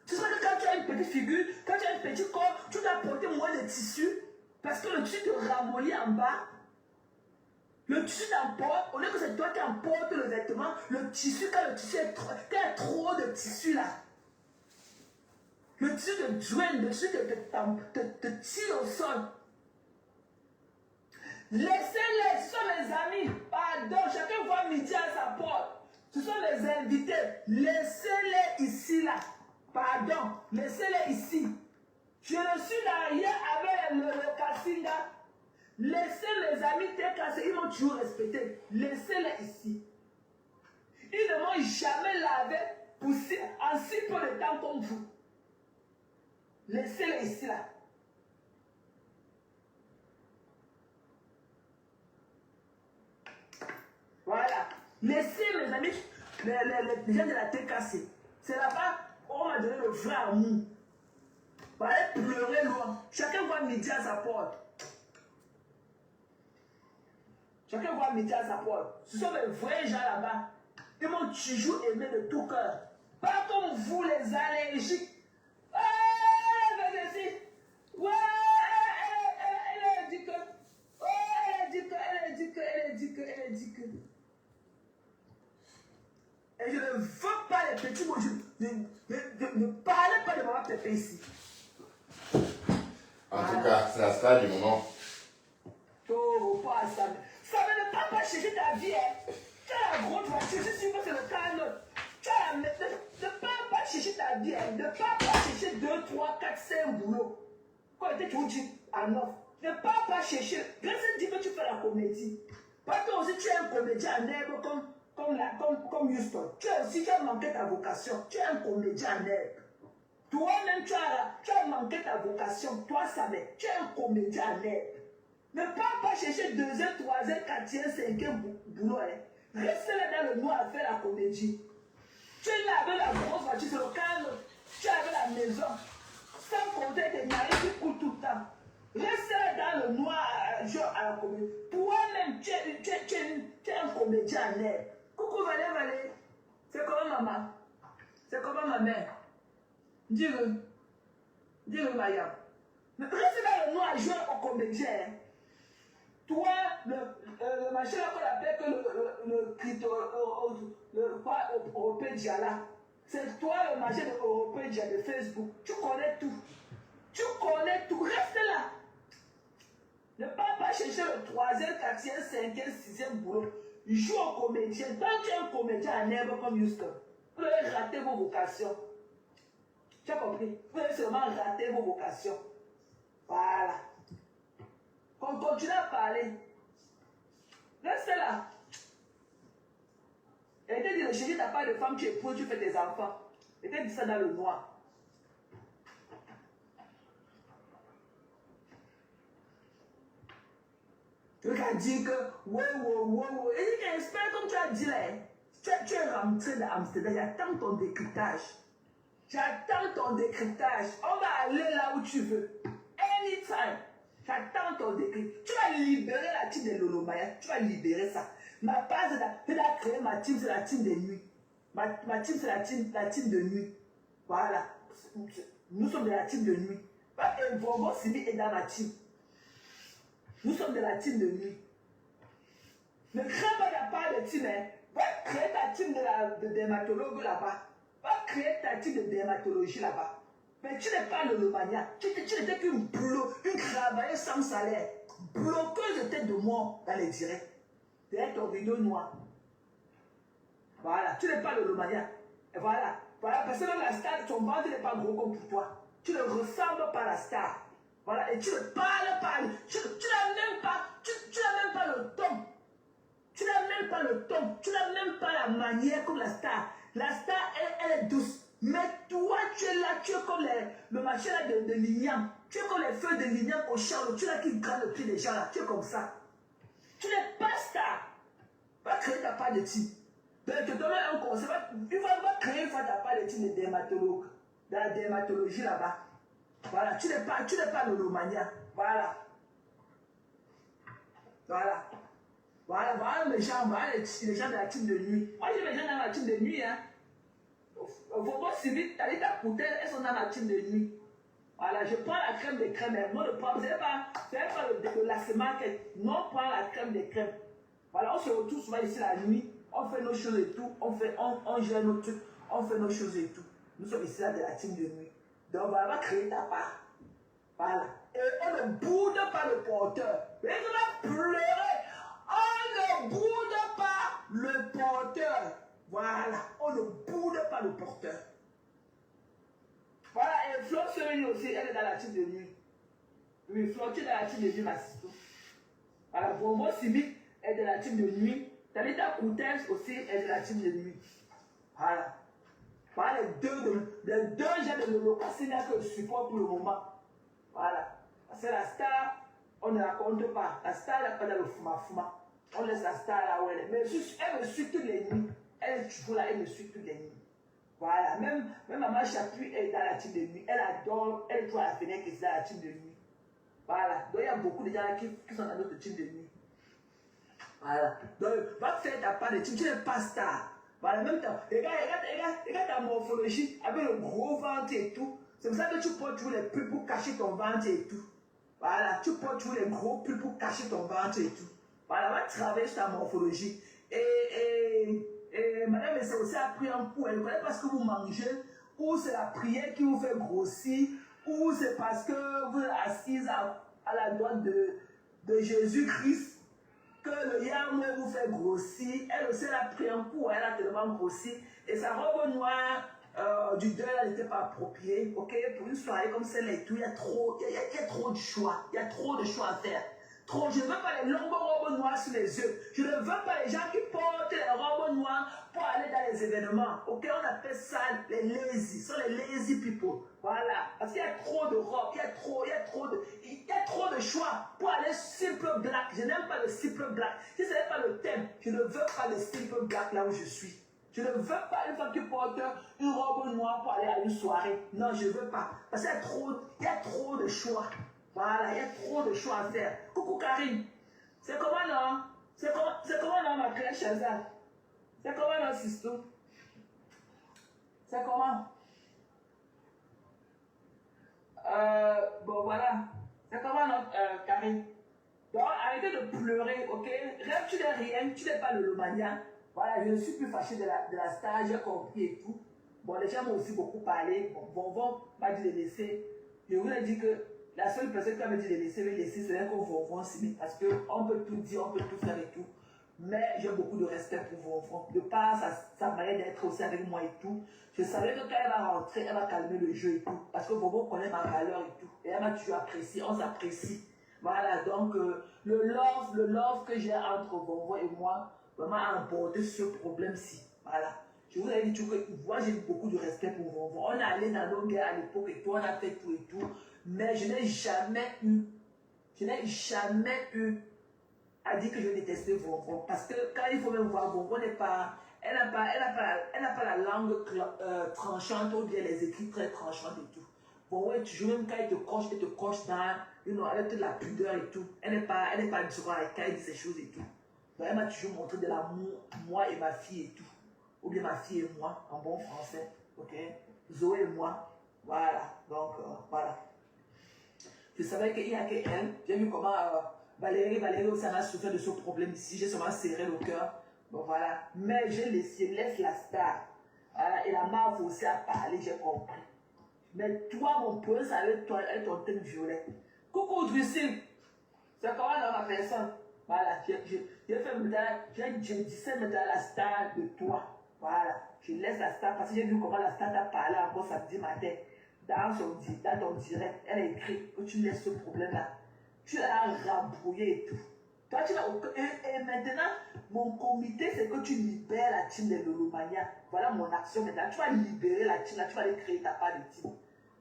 Tu sais que quand tu as une petite figure, quand tu as un petit corps, tu dois porter moins de tissu, parce que le tissu te ramollit en bas. Le tissu t'emporte, au lieu que c'est toi qui emporte le vêtement, le tissu, quand le tissu est trop, quand il y a trop de tissu là, le tissu te draine, le tissu te tire au sol. Laissez-les, ce sont mes amis, pardon, chacun voit midi à sa porte. Ce sont mes invités, laissez-les ici là, pardon, laissez-les ici. Je ne suis derrière avec le cassinga. Laissez les amis TKC, ils m'ont toujours respecté. Laissez-les ici. Ils ne m'ont jamais lavé poussé en si peu de temps comme vous. Laissez-les ici là. Voilà. Laissez mes amis, les gens de la TKC. C'est là-bas, on m'a donné le vrai amour. va aller pleurer loin. Chacun voit midi à sa porte. Chacun voit midi à sa porte. Ce sont les vrais gens là-bas. Ils m'ont toujours aimé de tout cœur. Pas comme vous les allergiques. Ouais, elle a dit que. Oh, elle a dit que. Et je ne veux pas les petits mots. Ne parlez pas de maman Pépé ici. En tout cas, c'est la star du moment. Oh, pas ça. Ça ne va pas chercher ta vie. Hein. Tu as la grosse voiture, je suis sûr que c'est le cas l'autre. Ne pas chercher ta vie. Hein. Ne pas chercher 2, 3, 4, 5 boulots. Quand tu es dit à 9. Ne pas chercher. Reste dit que tu fais la comédie. Parce que aussi tu es un comédien en herbe comme Houston. Tu as manqué ta vocation. Tu es un comédien en herbe. Toi-même, tu as manqué ta vocation. Toi, Samet, tu es un comédien en herbe. Ne pas chercher 2e, 3e, 4e, 5e boulot. Hein. Reste là dans le noir à faire la comédie. Tu es là avec la grosse voiture, c'est le calme. Tu es avec la maison. Sans compter tes narines qui coulent tout le temps. Reste là dans le noir à la comédie. Toi-même, tu es un comédien en herbe. Coucou Valé. C'est comment maman? C'est comment ma mère? Dis-le. Dis-le, Maya. Reste dans le noir à jouer au comédien. Toi, le machin là qu'on appelle que le crypto, Europédia là, c'est toi le machin de Europédia de Facebook. Tu connais tout. Reste là. Ne pas chercher le 3e, 4e, 5e, 6e boulot. Joue au comédien. Quand tu es un comédien en herbe comme Houston, vous allez rater vos vocations. Tu as compris? Vous allez seulement rater vos vocations. Voilà. On continue à parler. Reste là. Elle t'a dit, le chéri, tu n'as pas de femme, tu es pauvre, tu fais tes enfants. Elle t'a dit ça dans le noir. Tu as dit que, ouais. Et il espère, comme tu as dit là, tu es rentré dans Amsterdam, j'attends ton décryptage. On va aller là où tu veux. Anytime. J'attends ton décret. Tu vas libérer la team de Lolomaya. Tu vas libérer ça. Ma base, tu as créé ma team, c'est la team de nuit. Ma team, c'est la team de nuit. Voilà. Nous sommes de la team de nuit. Et Bobo Simi est dans ma team. Nous sommes de la team de nuit. Ne crains pas la part de team. Hein. Va créer ta team de dermatologue là-bas. Va créer ta team de dermatologie là-bas. Mais tu n'es pas le Lomania. Tu n'étais qu'une travailleuse sans salaire. Bloqueuse de tête de mort dans les directs. Derrière ton vidéo noir. Voilà. Tu n'es pas le Lomania. Voilà. Parce que même la star, ton ventre n'est pas gros comme pour toi. Tu ne ressembles pas à la star. Voilà. Et tu ne parles pas. Tu n'as même pas le ton. Tu n'as même pas le ton. Tu n'as même pas la manière comme la star. La star, elle est douce. Mais toi, tu es là, tu es comme le machin là de l'igname. Tu es comme les feuilles de l'igname au charme. Tu es là qui gratte le pied des gens là. Tu es comme ça. Tu n'es pas star. Va créer ta part de type. Donc, je te donne un conseil. Il va créer une fois ta part de type de dermatologue. Dans la dermatologie là-bas. Voilà. Tu n'es pas lolomania. Voilà les gens, les gens de la team de nuit. Moi, j'ai les gens dans la team de nuit, hein. Vos civiles, t'as dit ta coutelle, elles sont dans la team de nuit. Voilà, je prends la crème des crèmes. Non, le problème, c'est pas le lassement. Non, prends la crème des crèmes. Voilà, on se retrouve souvent ici la nuit, on fait nos choses et tout, on gère nos trucs, on fait nos choses et tout. Nous sommes ici là de la team de nuit. Donc, on va créer ta part. Voilà. Et on ne boude pas le porteur. Et on va pleurer. On ne boude pas le porteur. Voilà. On ne boude pas le porteur. Voilà. Et Flo Semaine aussi, elle est dans la team de nuit. Oui, Flo, tu es dans la team de nuit, ma sister. Voilà. Bobo Simic est de la team de nuit. Talita Koutès aussi est de la team de nuit. Voilà. Voilà les deux gens de l'Olocassénia que je supporte pour le moment. Voilà. Parce que la star, on ne la compte pas. La star n'est pas dans le fuma-fuma. On laisse la star là où elle est. Mais elle me suit toutes les nuits. Elle est toujours là, elle me suit toutes les nuits. Voilà, même maman Chapuis est dans la team de nuit. Elle adore, elle trouve à la fenêtre qui est dans la team de nuit. Voilà, donc il y a beaucoup de gens là qui sont dans notre team de nuit. Voilà, donc va faire ta part de team, tu n'es pas star. Voilà, même temps, regarde ta morphologie avec le gros ventre et tout. C'est pour ça que tu portes toujours les pulls pour cacher ton ventre et tout. Voilà, tu portes toujours les gros pulls pour cacher ton ventre et tout. Voilà, va travailler sur ta morphologie. Et madame, c'est aussi appris un coup. Elle ne connaît pas ce que vous mangez, ou c'est la prière qui vous fait grossir, ou c'est parce que vous êtes assise à la droite de Jésus-Christ que le yam vous fait grossir. Elle aussi, elle a pris un coup, elle a tellement grossi. Et sa robe noire du deuil, elle n'était pas appropriée. Ok, pour une soirée comme celle-là et tout, il y a trop de choix. Il y a trop de choix à faire. Je ne veux pas les longues robes noires sur les yeux. Je ne veux pas les gens qui portent les robes noires pour aller dans les événements. Ok, on appelle ça les lazy. Ce sont les lazy people. Voilà. Parce qu'il y a trop de robes, il y a trop de choix pour aller simple black. Je n'aime pas le simple black. Si ce n'est pas le thème, je ne veux pas le simple black là où je suis. Je ne veux pas une femme qui porte une robe noire pour aller à une soirée. Non, je ne veux pas. Parce qu'il y a trop de choix. Voilà, il y a trop de choix à faire. Coucou Karine. C'est comment non? C'est comment non ma crèche Chazal? C'est comment non Sisto? C'est comment? Bon voilà. C'est comment non Karine? Donc arrêtez de pleurer, ok? Rêve, tu n'es rien, tu n'es pas le Lomania. Voilà, je ne suis plus fâché de la star, j'ai compris et tout. Bon, les gens m'ont aussi beaucoup parlé. Bon, m'a dit de laisser. Je vous ai dit que la seule personne qui m'a dit de laisser, c'est qu'on Vonvon s'y. Parce qu'on peut tout dire, on peut tout faire et tout. Mais j'ai beaucoup de respect pour Vonvon. De par sa manière d'être aussi avec moi et tout. Je savais que quand elle va rentrer, elle va calmer le jeu et tout. Parce que Vonvon connaît ma valeur et tout. Et elle m'a toujours apprécié, on s'apprécie. Voilà, donc le love que j'ai entre Vonvon et moi, vraiment a abordé ce problème-ci. Voilà. Je vous avais dit que moi j'ai beaucoup de respect pour Vonvon. On est allé dans nos guerres à l'époque et tout, on a fait tout et tout. Mais je n'ai jamais eu à dire que je détestais Vonvon. Parce que quand il faut même voir, Vonvon n'est pas. Elle n'a pas la langue tranchante ou bien les écrits très tranchantes et tout. Vonvon est toujours, même quand elle te coche dans, avec toute la pudeur et tout. Elle n'est pas du genre quand elle dit ces choses et tout. Donc elle m'a toujours montré de l'amour, moi et ma fille et tout. Ou bien ma fille et moi, en bon français. Ok? Zoé et moi. Voilà. Donc, voilà. Je savais qu'il n'y a qu'elle. J'ai vu comment Valérie aussi en a souffert de ce problème ici. J'ai seulement serré le cœur. Bon, voilà. Mais je laisse la star. Voilà. Et la marque aussi a parlé, j'ai compris. Mais toi, mon prince, avec toi, avec ton teint violet. Coucou, Drusil. C'est comment dans ma personne? Voilà. J'ai fait je disais maintenant la star de toi. Voilà. Je laisse la star parce que j'ai vu comment la star t'a parlé encore samedi matin. Dans ton direct, elle a écrit que tu laisses ce problème-là. Tu l'as rabrouillé et tout. Toi, tu l'as. Et maintenant, mon comité, c'est que tu libères la team de Lolomania. Voilà mon action maintenant. Tu vas libérer la team, là, tu vas aller créer ta part de team.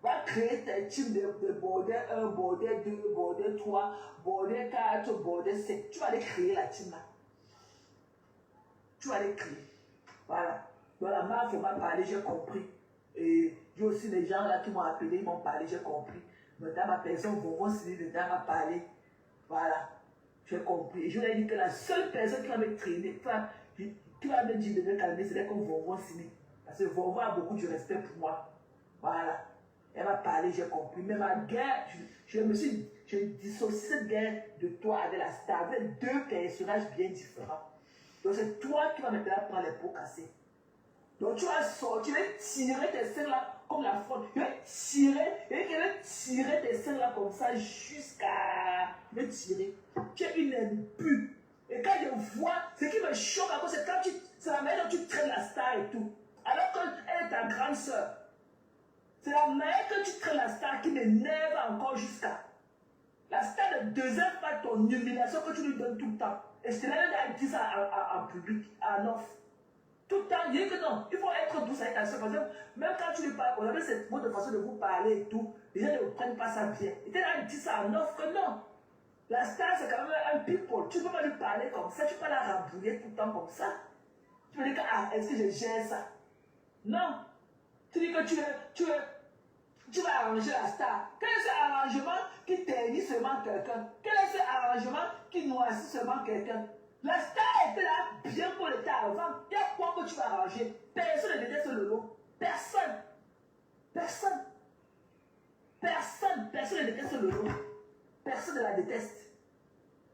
Va créer ta team de bordel 1, bordel 2, bordel 3, bordel 4, bordel 5. Tu vas aller créer la team là. Tu vas aller créer. Voilà. Dans la marque, on m'a parlé, j'ai compris. Et j'ai aussi des gens là qui m'ont appelé, ils m'ont parlé, j'ai compris. Maintenant, ma personne, Vonvon Sini, dedans m'a parlé. Voilà. J'ai compris. Et je lui ai dit que la seule personne qui va me traîner, qui va me dire de me calmer, c'est comme Vonvon Sini. Parce que Vonvon a beaucoup de respect pour moi. Voilà. Elle m'a parlé, j'ai compris. Mais ma guerre, je dissocie cette guerre de toi avec la star. Vous êtes deux personnages bien différents. Donc c'est toi qui vas maintenant prendre les pots cassés. Donc tu vas sortir, tu vas tirer tes seins là comme la faute. Tu vas tirer tes seins là comme ça jusqu'à me tirer. Tu es une impure. Et quand je vois, ce qui me choque encore, c'est la manière dont tu traînes la star et tout. Alors qu'elle est ta grande soeur. C'est la manière que tu traînes la star qui m'énerve encore jusqu'à. La star ne deserve pas ton humiliation que tu lui donnes tout le temps. Et je te l'avais dit ça en public, en off. Tout le temps, il dit que non, il faut être douce avec ta soeur. Parce que même quand tu lui parles, vous avez cette mode de façon de vous parler et tout, les gens ne prennent pas ça bien. Et tu as dit ça en off que non. La star, c'est quand même un people. Tu ne peux pas lui parler comme ça, tu ne peux pas la rabouiller tout le temps comme ça. Tu peux dire que, est-ce que je gère ça? Non. Tu dis que tu vas arranger la star. Quel est ce arrangement qui ternit seulement quelqu'un? Quel est ce arrangement qui noircit seulement quelqu'un? La star était là bien pour l'état avant. Il y a quoi que tu vas arranger? Personne ne déteste le lot. Personne. Personne. Personne. Personne ne déteste le lot. Personne ne la déteste.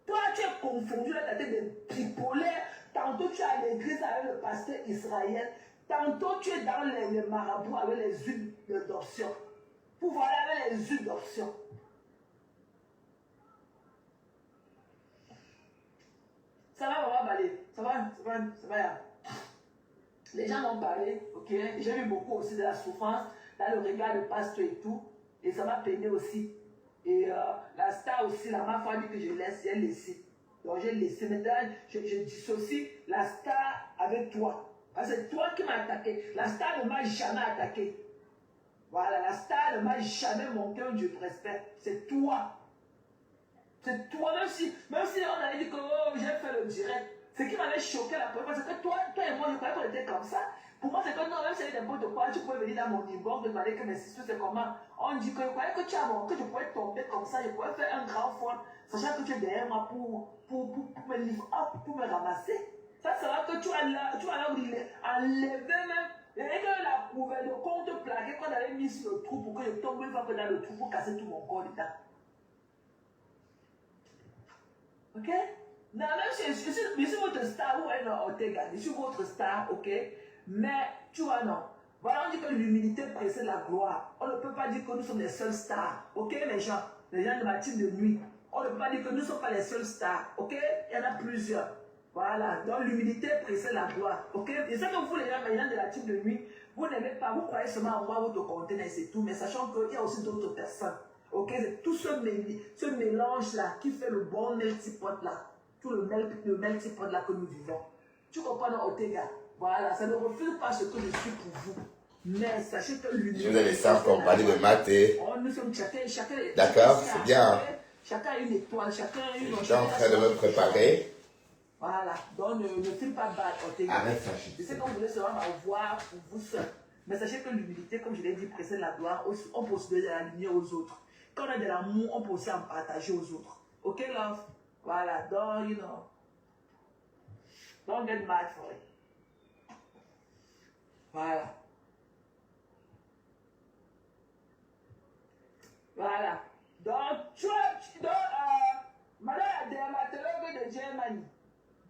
Toi, tu es confondu dans ta tête de bipolaire. Tantôt, tu es à l'église avec le pasteur Israël. Tantôt, tu es dans les marabouts avec les huiles d'option. Pour voir avec les huiles d'option. Ça va, on va balayer. Ça va. Les gens m'ont parlé, ok. J'ai vu beaucoup aussi de la souffrance dans le regard de pasteur et tout. Et ça m'a peiné aussi. Et la star aussi, la ma foi dit que je laisse, elle laissé. Donc j'ai laissé. Maintenant, je dissocie la star avec toi. Parce que c'est toi qui m'as attaqué. La star ne m'a jamais attaqué. Voilà, la star ne m'a jamais monté un Dieu de respect. C'est toi. C'est toi, même si on avait dit que oh, j'ai fait le direct. Ce qui m'avait choqué la première fois, c'est que toi et moi, je croyais qu'on était comme ça. Pour moi, c'est que non, même si c'est n'importe quoi, tu pouvais venir dans mon inbox, demander que mes sisters, c'est comment. On dit que je croyais que tu as que je pouvais tomber comme ça, je pouvais faire un grand fond, sachant que tu es derrière moi pour me livrer, pour me ramasser. Ça sera que tu vas là enlever même. Et que la poubelle de compte plaqué qu'on avait mis sur le trou pour que je tombe une fois que dans le trou pour casser tout mon corps dedans. Ok? Non, même si je suis votre star ou un Ortega, je suis votre star, ok? Mais, tu vois, non. Voilà, on dit que l'humilité précède la gloire. On ne peut pas dire que nous sommes les seuls stars, ok, les gens de ma team de nuit. On ne peut pas dire que nous ne sommes pas les seuls stars, ok? Il y en a plusieurs. Voilà, donc l'humilité précède la gloire, ok? Et ça que vous, les gens de la team de nuit, vous n'aimez pas, vous croyez seulement en moi, votre contenu, c'est tout, mais sachant qu'il y a aussi d'autres personnes. Ok, c'est tout ce mélange-là qui fait le bon melting pot-là. Tout le melting pot-là que nous vivons. Tu comprends, Ortega? Voilà, ça ne refuse pas ce que je suis pour vous. Mais sachez que l'unité... Je vous ai laissé encore parler de maths. Oh, nous sommes chacun... D'accord, c'est bien. Chacun a une étoile, chacun a une... Je suis en train de me préparer. Voilà, donc ne file pas bas, Ortega. Arrête ça, je sais qu'on voulait seulement avoir pour vous seul. Mais sachez que l'humilité, comme je l'ai dit, précède la gloire. On peut se donner la lumière aux autres. Quand on a de l'amour, on peut aussi en partager aux autres. Ok, love? Voilà, donc, you know. Don't get mad for it. Voilà. Voilà. Donc, madame la dermatologue de Germany.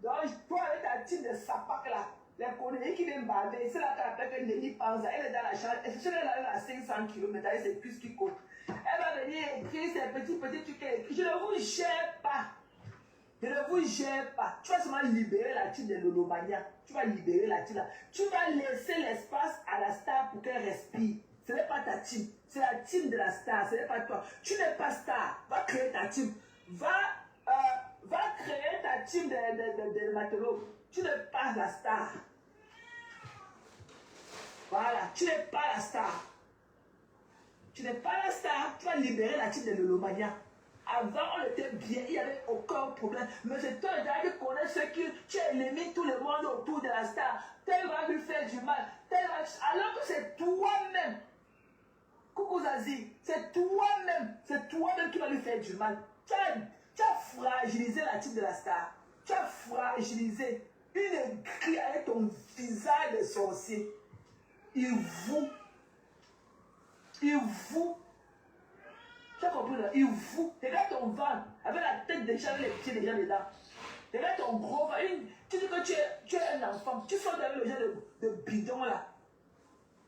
Donc, toi avec ta team de sapac là, les conneries qui viennent baver, c'est là qu'elle appelle que Nelly Panza, elle est dans la chambre, elle est à 500 km, avec ses cuisses qui comptent. Elle va venir écrire ces petits trucs qu'elle écrit. Je ne vous gère pas. Je ne vous gère pas. Tu vas seulement libérer la team de Lolomania. Tu vas libérer la team là. Tu vas laisser l'espace à la star pour qu'elle respire. Ce n'est pas ta team. C'est la team de la star. Ce n'est pas toi. Tu n'es pas star. Va créer ta team. Va créer ta team de matelot. Tu n'es pas la star. Voilà. Tu n'es pas la star. Tu n'es pas la star. Tu vas libérer la team de Lolomania. Avant, on était bien, il n'y avait aucun problème. Mais c'est toi qui connais ceux qui tu élimines tout le monde autour de la star. Tel va lui faire du mal. Alors que c'est toi-même. Coucou Zazie, c'est toi-même. C'est toi-même qui va lui faire du mal. Tu as fragilisé la team de la star. Tu as fragilisé. Une aigrie avec ton visage de sorcier. Il vous. Tu as compris là? Il vous. Regarde ton ventre avec la tête déjà, avec les pieds déjà dedans. Regarde ton gros ventre. Tu dis que tu es un enfant. Tu sors avec le genre de bidon là.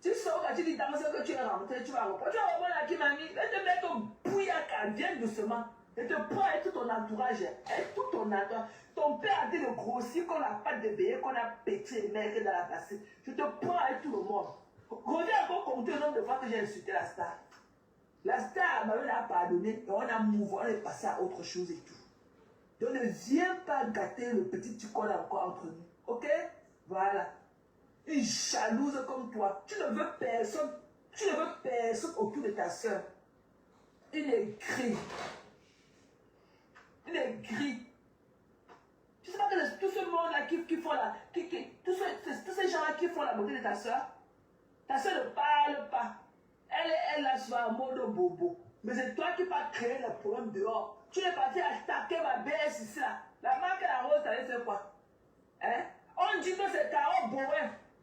Tu sors quand tu dis dans ce que tu es rentré, tu vas reprendre. Tu vas reprendre la qui m'a mis. Là, te mettre au bouillaka. Viens doucement. Et te prends avec tout ton entourage. Avec tout ton entourage. Ton père a dit de grossir comme la pâte de bélier qu'on a pété les mecs dans la bassine. Je te prends avec tout le monde. Reviens encore compter le nombre de fois que j'ai insulté la star. La star m'avait pardonné et on a mouvé, on est passé à autre chose et tout. Donc ne viens pas gâter le petit qu'on a encore entre nous. Ok? Voilà. Une jalouse comme toi. Tu ne veux personne autour de ta soeur. Une aigrie. Tu sais pas que tout ce monde-là qui font la. Tous ces gens-là qui font la beauté de ta soeur. Ta soeur ne parle pas. Elle est là sur un mode bobo. Mais c'est toi qui vas créer le problème dehors. Tu es parti attaquer ma BS ici là. La marque la rose, ça c'est quoi? Hein? On dit que c'est Caro Boé.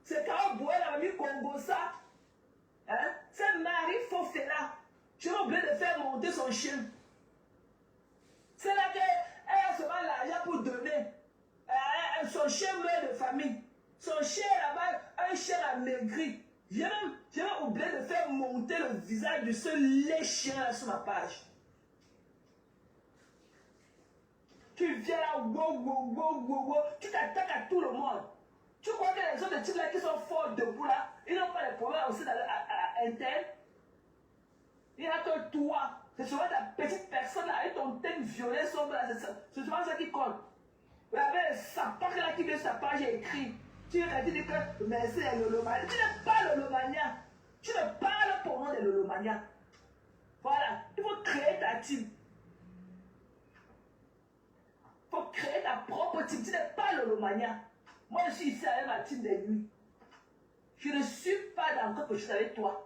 C'est Caro Boé, la mamie Congo ça. Hein? C'est Marie Fofela. Je vais oublier de faire monter son chien. C'est là qu'elle a seulement l'argent pour donner. Son chien meurt de famille. Son chien là-bas, un chien amaigri. J'ai même oublié de faire monter le visage de ce laid chien là sur ma page. Tu viens là, tu t'attaques à tout le monde. Tu crois que les autres types là qui sont forts debout là, ils n'ont pas de problème aussi à l'interne. Il n'y a que toi. C'est souvent ta petite personne là, avec ton teint violet sombre là, c'est souvent ça qui compte. Vous avez sa page là qui vient sur sa page écrit. Tu dis que merci à Lolomania. Tu n'es pas Lolomania. Tu ne parles pas au nom de Lolomania. Voilà. Il faut créer ta team. Il faut créer ta propre team. Tu n'es pas Lolomania. Moi, je suis ici avec ma team de nuit. Je ne suis pas dans quelque chose avec toi.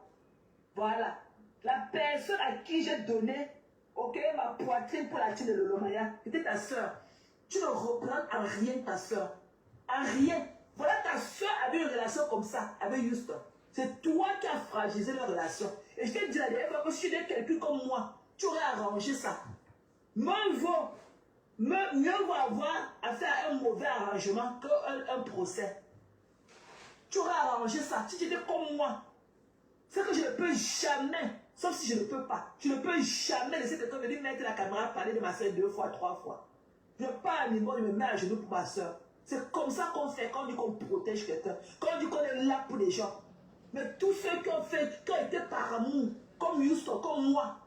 Voilà. La personne à qui j'ai donné, ok, ma poitrine pour la team de Lolomania, c'était ta soeur. Tu ne représentes en rien ta soeur. En rien. Voilà, ta soeur avait une relation comme ça avec Houston. C'est toi qui as fragilisé leur relation. Et je t'ai dit la dernière fois que si tu étais quelqu'un comme moi, tu aurais arrangé ça. Mieux vaut avoir à faire un mauvais arrangement qu'un procès. Tu aurais arrangé ça. Si tu étais comme moi, c'est que je ne peux jamais, sauf si je ne peux pas, je ne peux jamais laisser quelqu'un venir mettre la caméra parler de ma soeur 2 fois, 3 fois. Je pars à niveau, je me mets à genoux pour ma soeur. C'est comme ça qu'on fait quand on dit qu'on protège quelqu'un, quand on dit qu'on est là pour les gens. Mais tous ceux qui ont fait, qui ont été par amour, comme Houston, comme moi,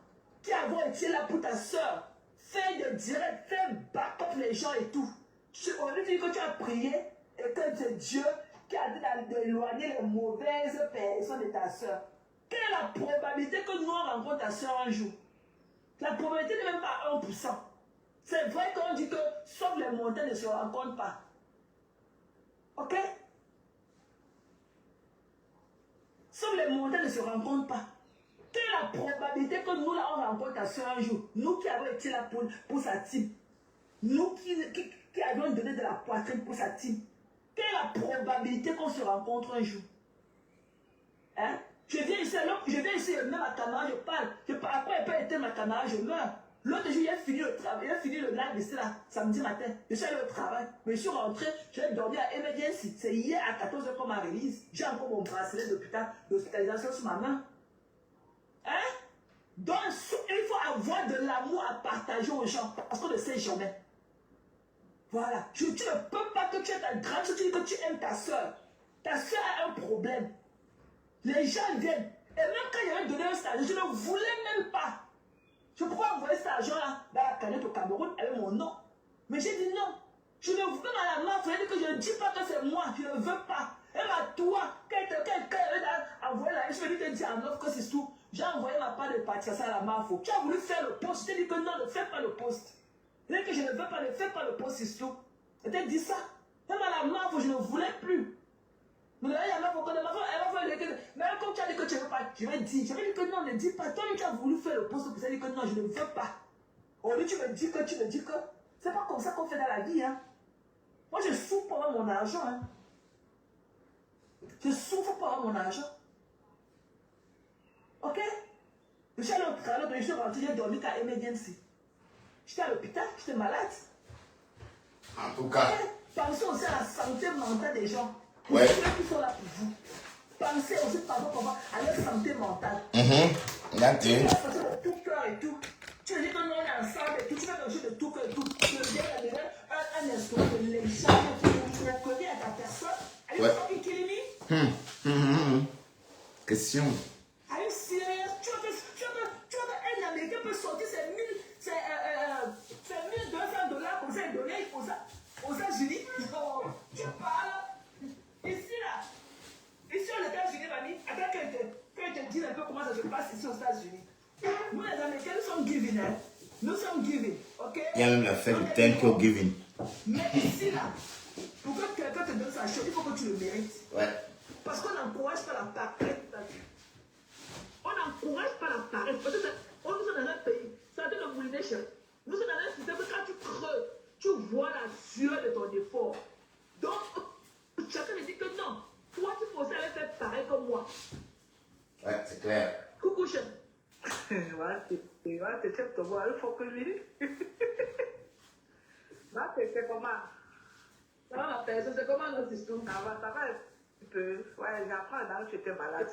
qui avons été là pour ta soeur, fais des directs, fais back-up les gens et tout. On veut dire que tu as prié et que c'est Dieu qui a dit d'éloigner les mauvaises personnes de ta soeur. Quelle est la probabilité que nous on rencontre ta soeur un jour? La probabilité n'est même pas 1%. C'est vrai qu'on dit que sauf les montagnes ne se rencontrent pas. Ok? Sauf les montagnes ne se rencontrent pas. Quelle est la probabilité que nous là on rencontre ta soeur un jour? Nous qui avons été là pour sa team. Nous qui avons donné de la poitrine pour sa team. Quelle est la probabilité qu'on se rencontre un jour? Hein? Je viens ici, je mets ma caméra, je parle. Après, elle peut éteindre ma caméra, je meurs. L'autre jour, il a fini le travail, il a fini le live ici là, samedi matin. Je suis allé au travail, mais je suis rentré, j'ai dormi à Emergency. C'est hier à 14h qu'on m'a release. J'ai encore mon bracelet d'hospitalisation sur ma main. Hein? Donc, il faut avoir de l'amour à partager aux gens, parce qu'on ne sait jamais. Voilà. Tu ne peux pas que tu aies ta grande soeur, tu dis que tu aimes ta soeur. Ta soeur a un problème. Les gens viennent. Et même quand il avait donné un stage, je ne voulais même pas. Je pouvais envoyer cet argent-là dans la canette au Cameroun avec mon nom. Mais j'ai dit non. Je ne veux pas à la main. Il fallait que je ne dis pas que c'est moi. Je ne veux pas. Et à toi, quand avait envoyé la. Je me dis te dire en offre que c'est tout. J'ai envoyé ma part de participation à la main. Tu as voulu faire le poste. Je t'ai dit que non, ne fais pas le poste. Et que je ne veux pas, ne fais pas le poste, c'est tout. Je t'ai dit ça. Même à la main, je ne voulais plus. Mais là, il y a ma femme, mais comme tu as dit que tu ne veux pas, je vais dire que non, ne dis pas. Toi, tu as voulu faire le poste, tu as dit que non, je ne veux pas. Au lieu, tu me dis que, c'est pas comme ça qu'on fait dans la vie, hein. Moi, je souffre pour avoir mon argent, hein. Je souffre pour avoir mon argent. Ok? Je suis allé au travail, je suis rentré, j'ai dormi qu'à Emergency. J'étais à l'hôpital, j'étais malade. En tout cas. Pensez aussi à la santé mentale des gens. Ouais. Ceux qui sont là pour vous. Pensez aussi par rapport à leur santé mentale. Là, Tu vas passer de tout cœur et tout. Tu veux dire que nous on est ensemble et tout. Tu vas quelque chose de tout cœur et tout. Tu veux bien donner un instrument de l'échange qui est collé à ta personne. Are you fucking kidding me? Question. Are you serious? Tu vois qu'un Américain peut sortir ses 1200 dollars comme ça et donner aux États-Unis. Tu parles. Ici là. Ici aux États-Unis, mamie. Attends que je te dise un peu comment ça se passe ici aux États-Unis. Nous les Américains, nous sommes giving. Hein? Nous sommes giving. Ok? Il y a même la fête du Thanksgiving. Mais ici là, pour que quelqu'un te donne sa chose, il faut que tu le mérites. Ouais. Parce qu'on n'encourage pas la parfaite. bon. Ouais, c'est clair. Coucou, chef. Voilà, c'est chef, tu vois, il faut que je dise. Là, c'est comment? Ça va, ma personne, c'est comment notre histoire? Ça va un peu. Ouais, j'apprends là où tu étais malade.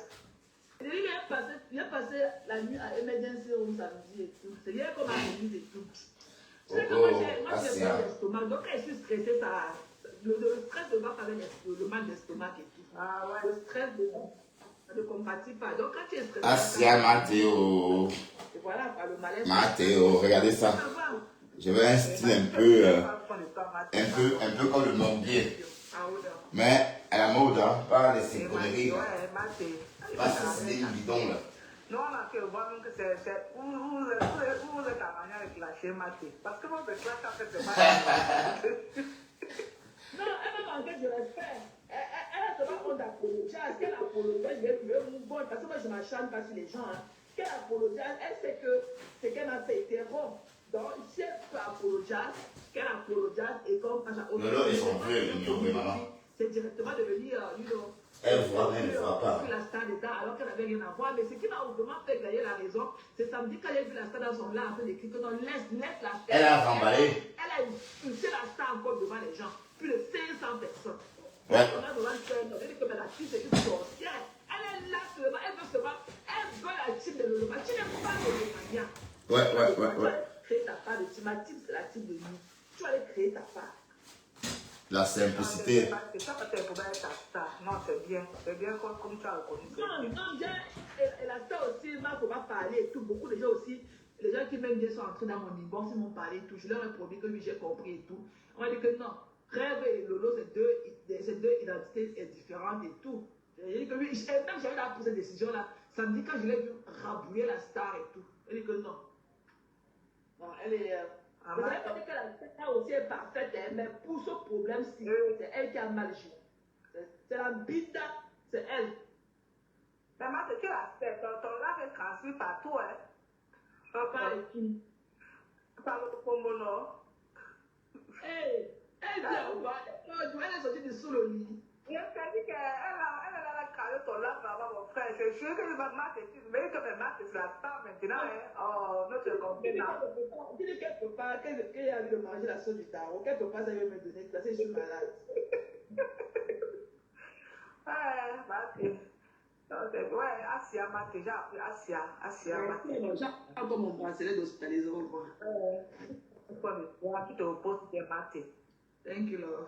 Il a passé la nuit à Emergency Room samedi et tout. C'est hier qu'on m'a remis et tout. Tu sais que moi, j'ai mal d'estomac. Donc, quand je suis stressée, le stress ne va pas avec le mal d'estomac et tout. Ah ouais. Le stress ne compatit pas. Donc, quand tu es stressé. Asia Mathéo. Et voilà, le malaise. Mathéo, regardez ça. Je veux un style un peu comme le Morbier. Mais à la mode, hein, pas les synchroneries. Pas ces slim bidons là. Non, on a fait voir que c'est vous êtes à manière avec la chez Maté. Parce que votre classe en fait c'est pas. Non, elle m'a manqué de respect. Elle a seulement honte d'apologise. Qu'elle apologise, je vais bon, parce que moi je ne m'acharne pas sur les gens. Hein. Qu'elle apologise, elle sait que ce qu'elle a fait était wrong. Donc, si elle peut apologise, qu'elle apologise et comme non, ils sont plus ignorés, maman. C'est directement de venir, elle voit pas. La star d'État alors qu'elle n'avait rien à voir. Mais ce qui m'a vraiment fait gagner la raison, c'est samedi quand j'ai vu la star dans son là en train d'écrire que non, laisse la star. Elle a remballé. Elle a poussé la star encore devant les gens. Plus de 500 personnes. Ouais. On a devant le cœur, on a dit que la fille c'est une sorcière. Elle est là seulement, elle veut la team de l'Oloma. Tu n'aimes pas le Romania. Ouais. Tu vas créer ta part de team. Ma team c'est la team de nous. Tu vas aller créer ta part. La simplicité. C'est ça que tu pour être ta star. Non, c'est bien. C'est bien comme tu as reconnu. Non, et la star aussi, Marc, on va parler et tout. Beaucoup de gens aussi, les gens qui m'aiment bien sont entrés dans mon inbox, ils m'ont parlé et tout. Je leur ai promis que oui, j'ai compris et tout. On m'a dit que non. Rêve et Lolo, c'est deux identités différentes et tout. J'ai dit que oui, même j'avais là pour cette décision-là. Samedi, quand je l'ai vu rabouiller la star et tout. Elle dit que non. Non, elle est. Vous savez pas que la star aussi est parfaite, mais pour ce problème-ci, c'est elle qui a mal joué. C'est la bita, c'est elle. Mais moi, c'est que la star, ton lave est transmis partout, hein. Par qui? Par le Pombono. Hey! Elle est sortie de sous le lit. Je t'ai dit qu'elle a carré ton lave avant mon frère. Je suis sûr que ma marque est une. Mais que ma marque c'est la star maintenant. Oh, non, tu comprends. Dis-lui qu'elle peut pas, qu'elle a envie de manger la sauce du tarot. Qu'elle peut pas, ça va me donner. Parce que je suis malade. Ouais, Asia m'a déjà appris Asia. J'ai encore mon bracelet d'hospitalisation. Tu te reposes, tu es maté. Thank you, Lord.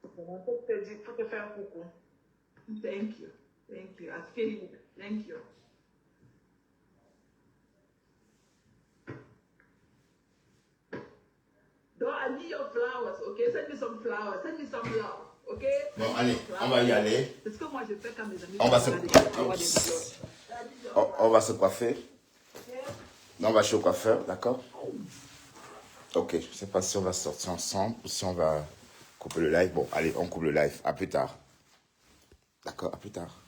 Faut te faire un coucou. Thank you. I feel it. Thank you. Donc, I need your flowers, okay? Send me some flowers. Send me some love, okay? Bon, allez, on va y aller. C'est ce que moi je fais quand mes amis. On va se coiffer. Non, on va chez le coiffeur, d'accord? Ok, je ne sais pas si on va sortir ensemble ou si on va couper le live. Bon, allez, on coupe le live. À plus tard. D'accord, à plus tard.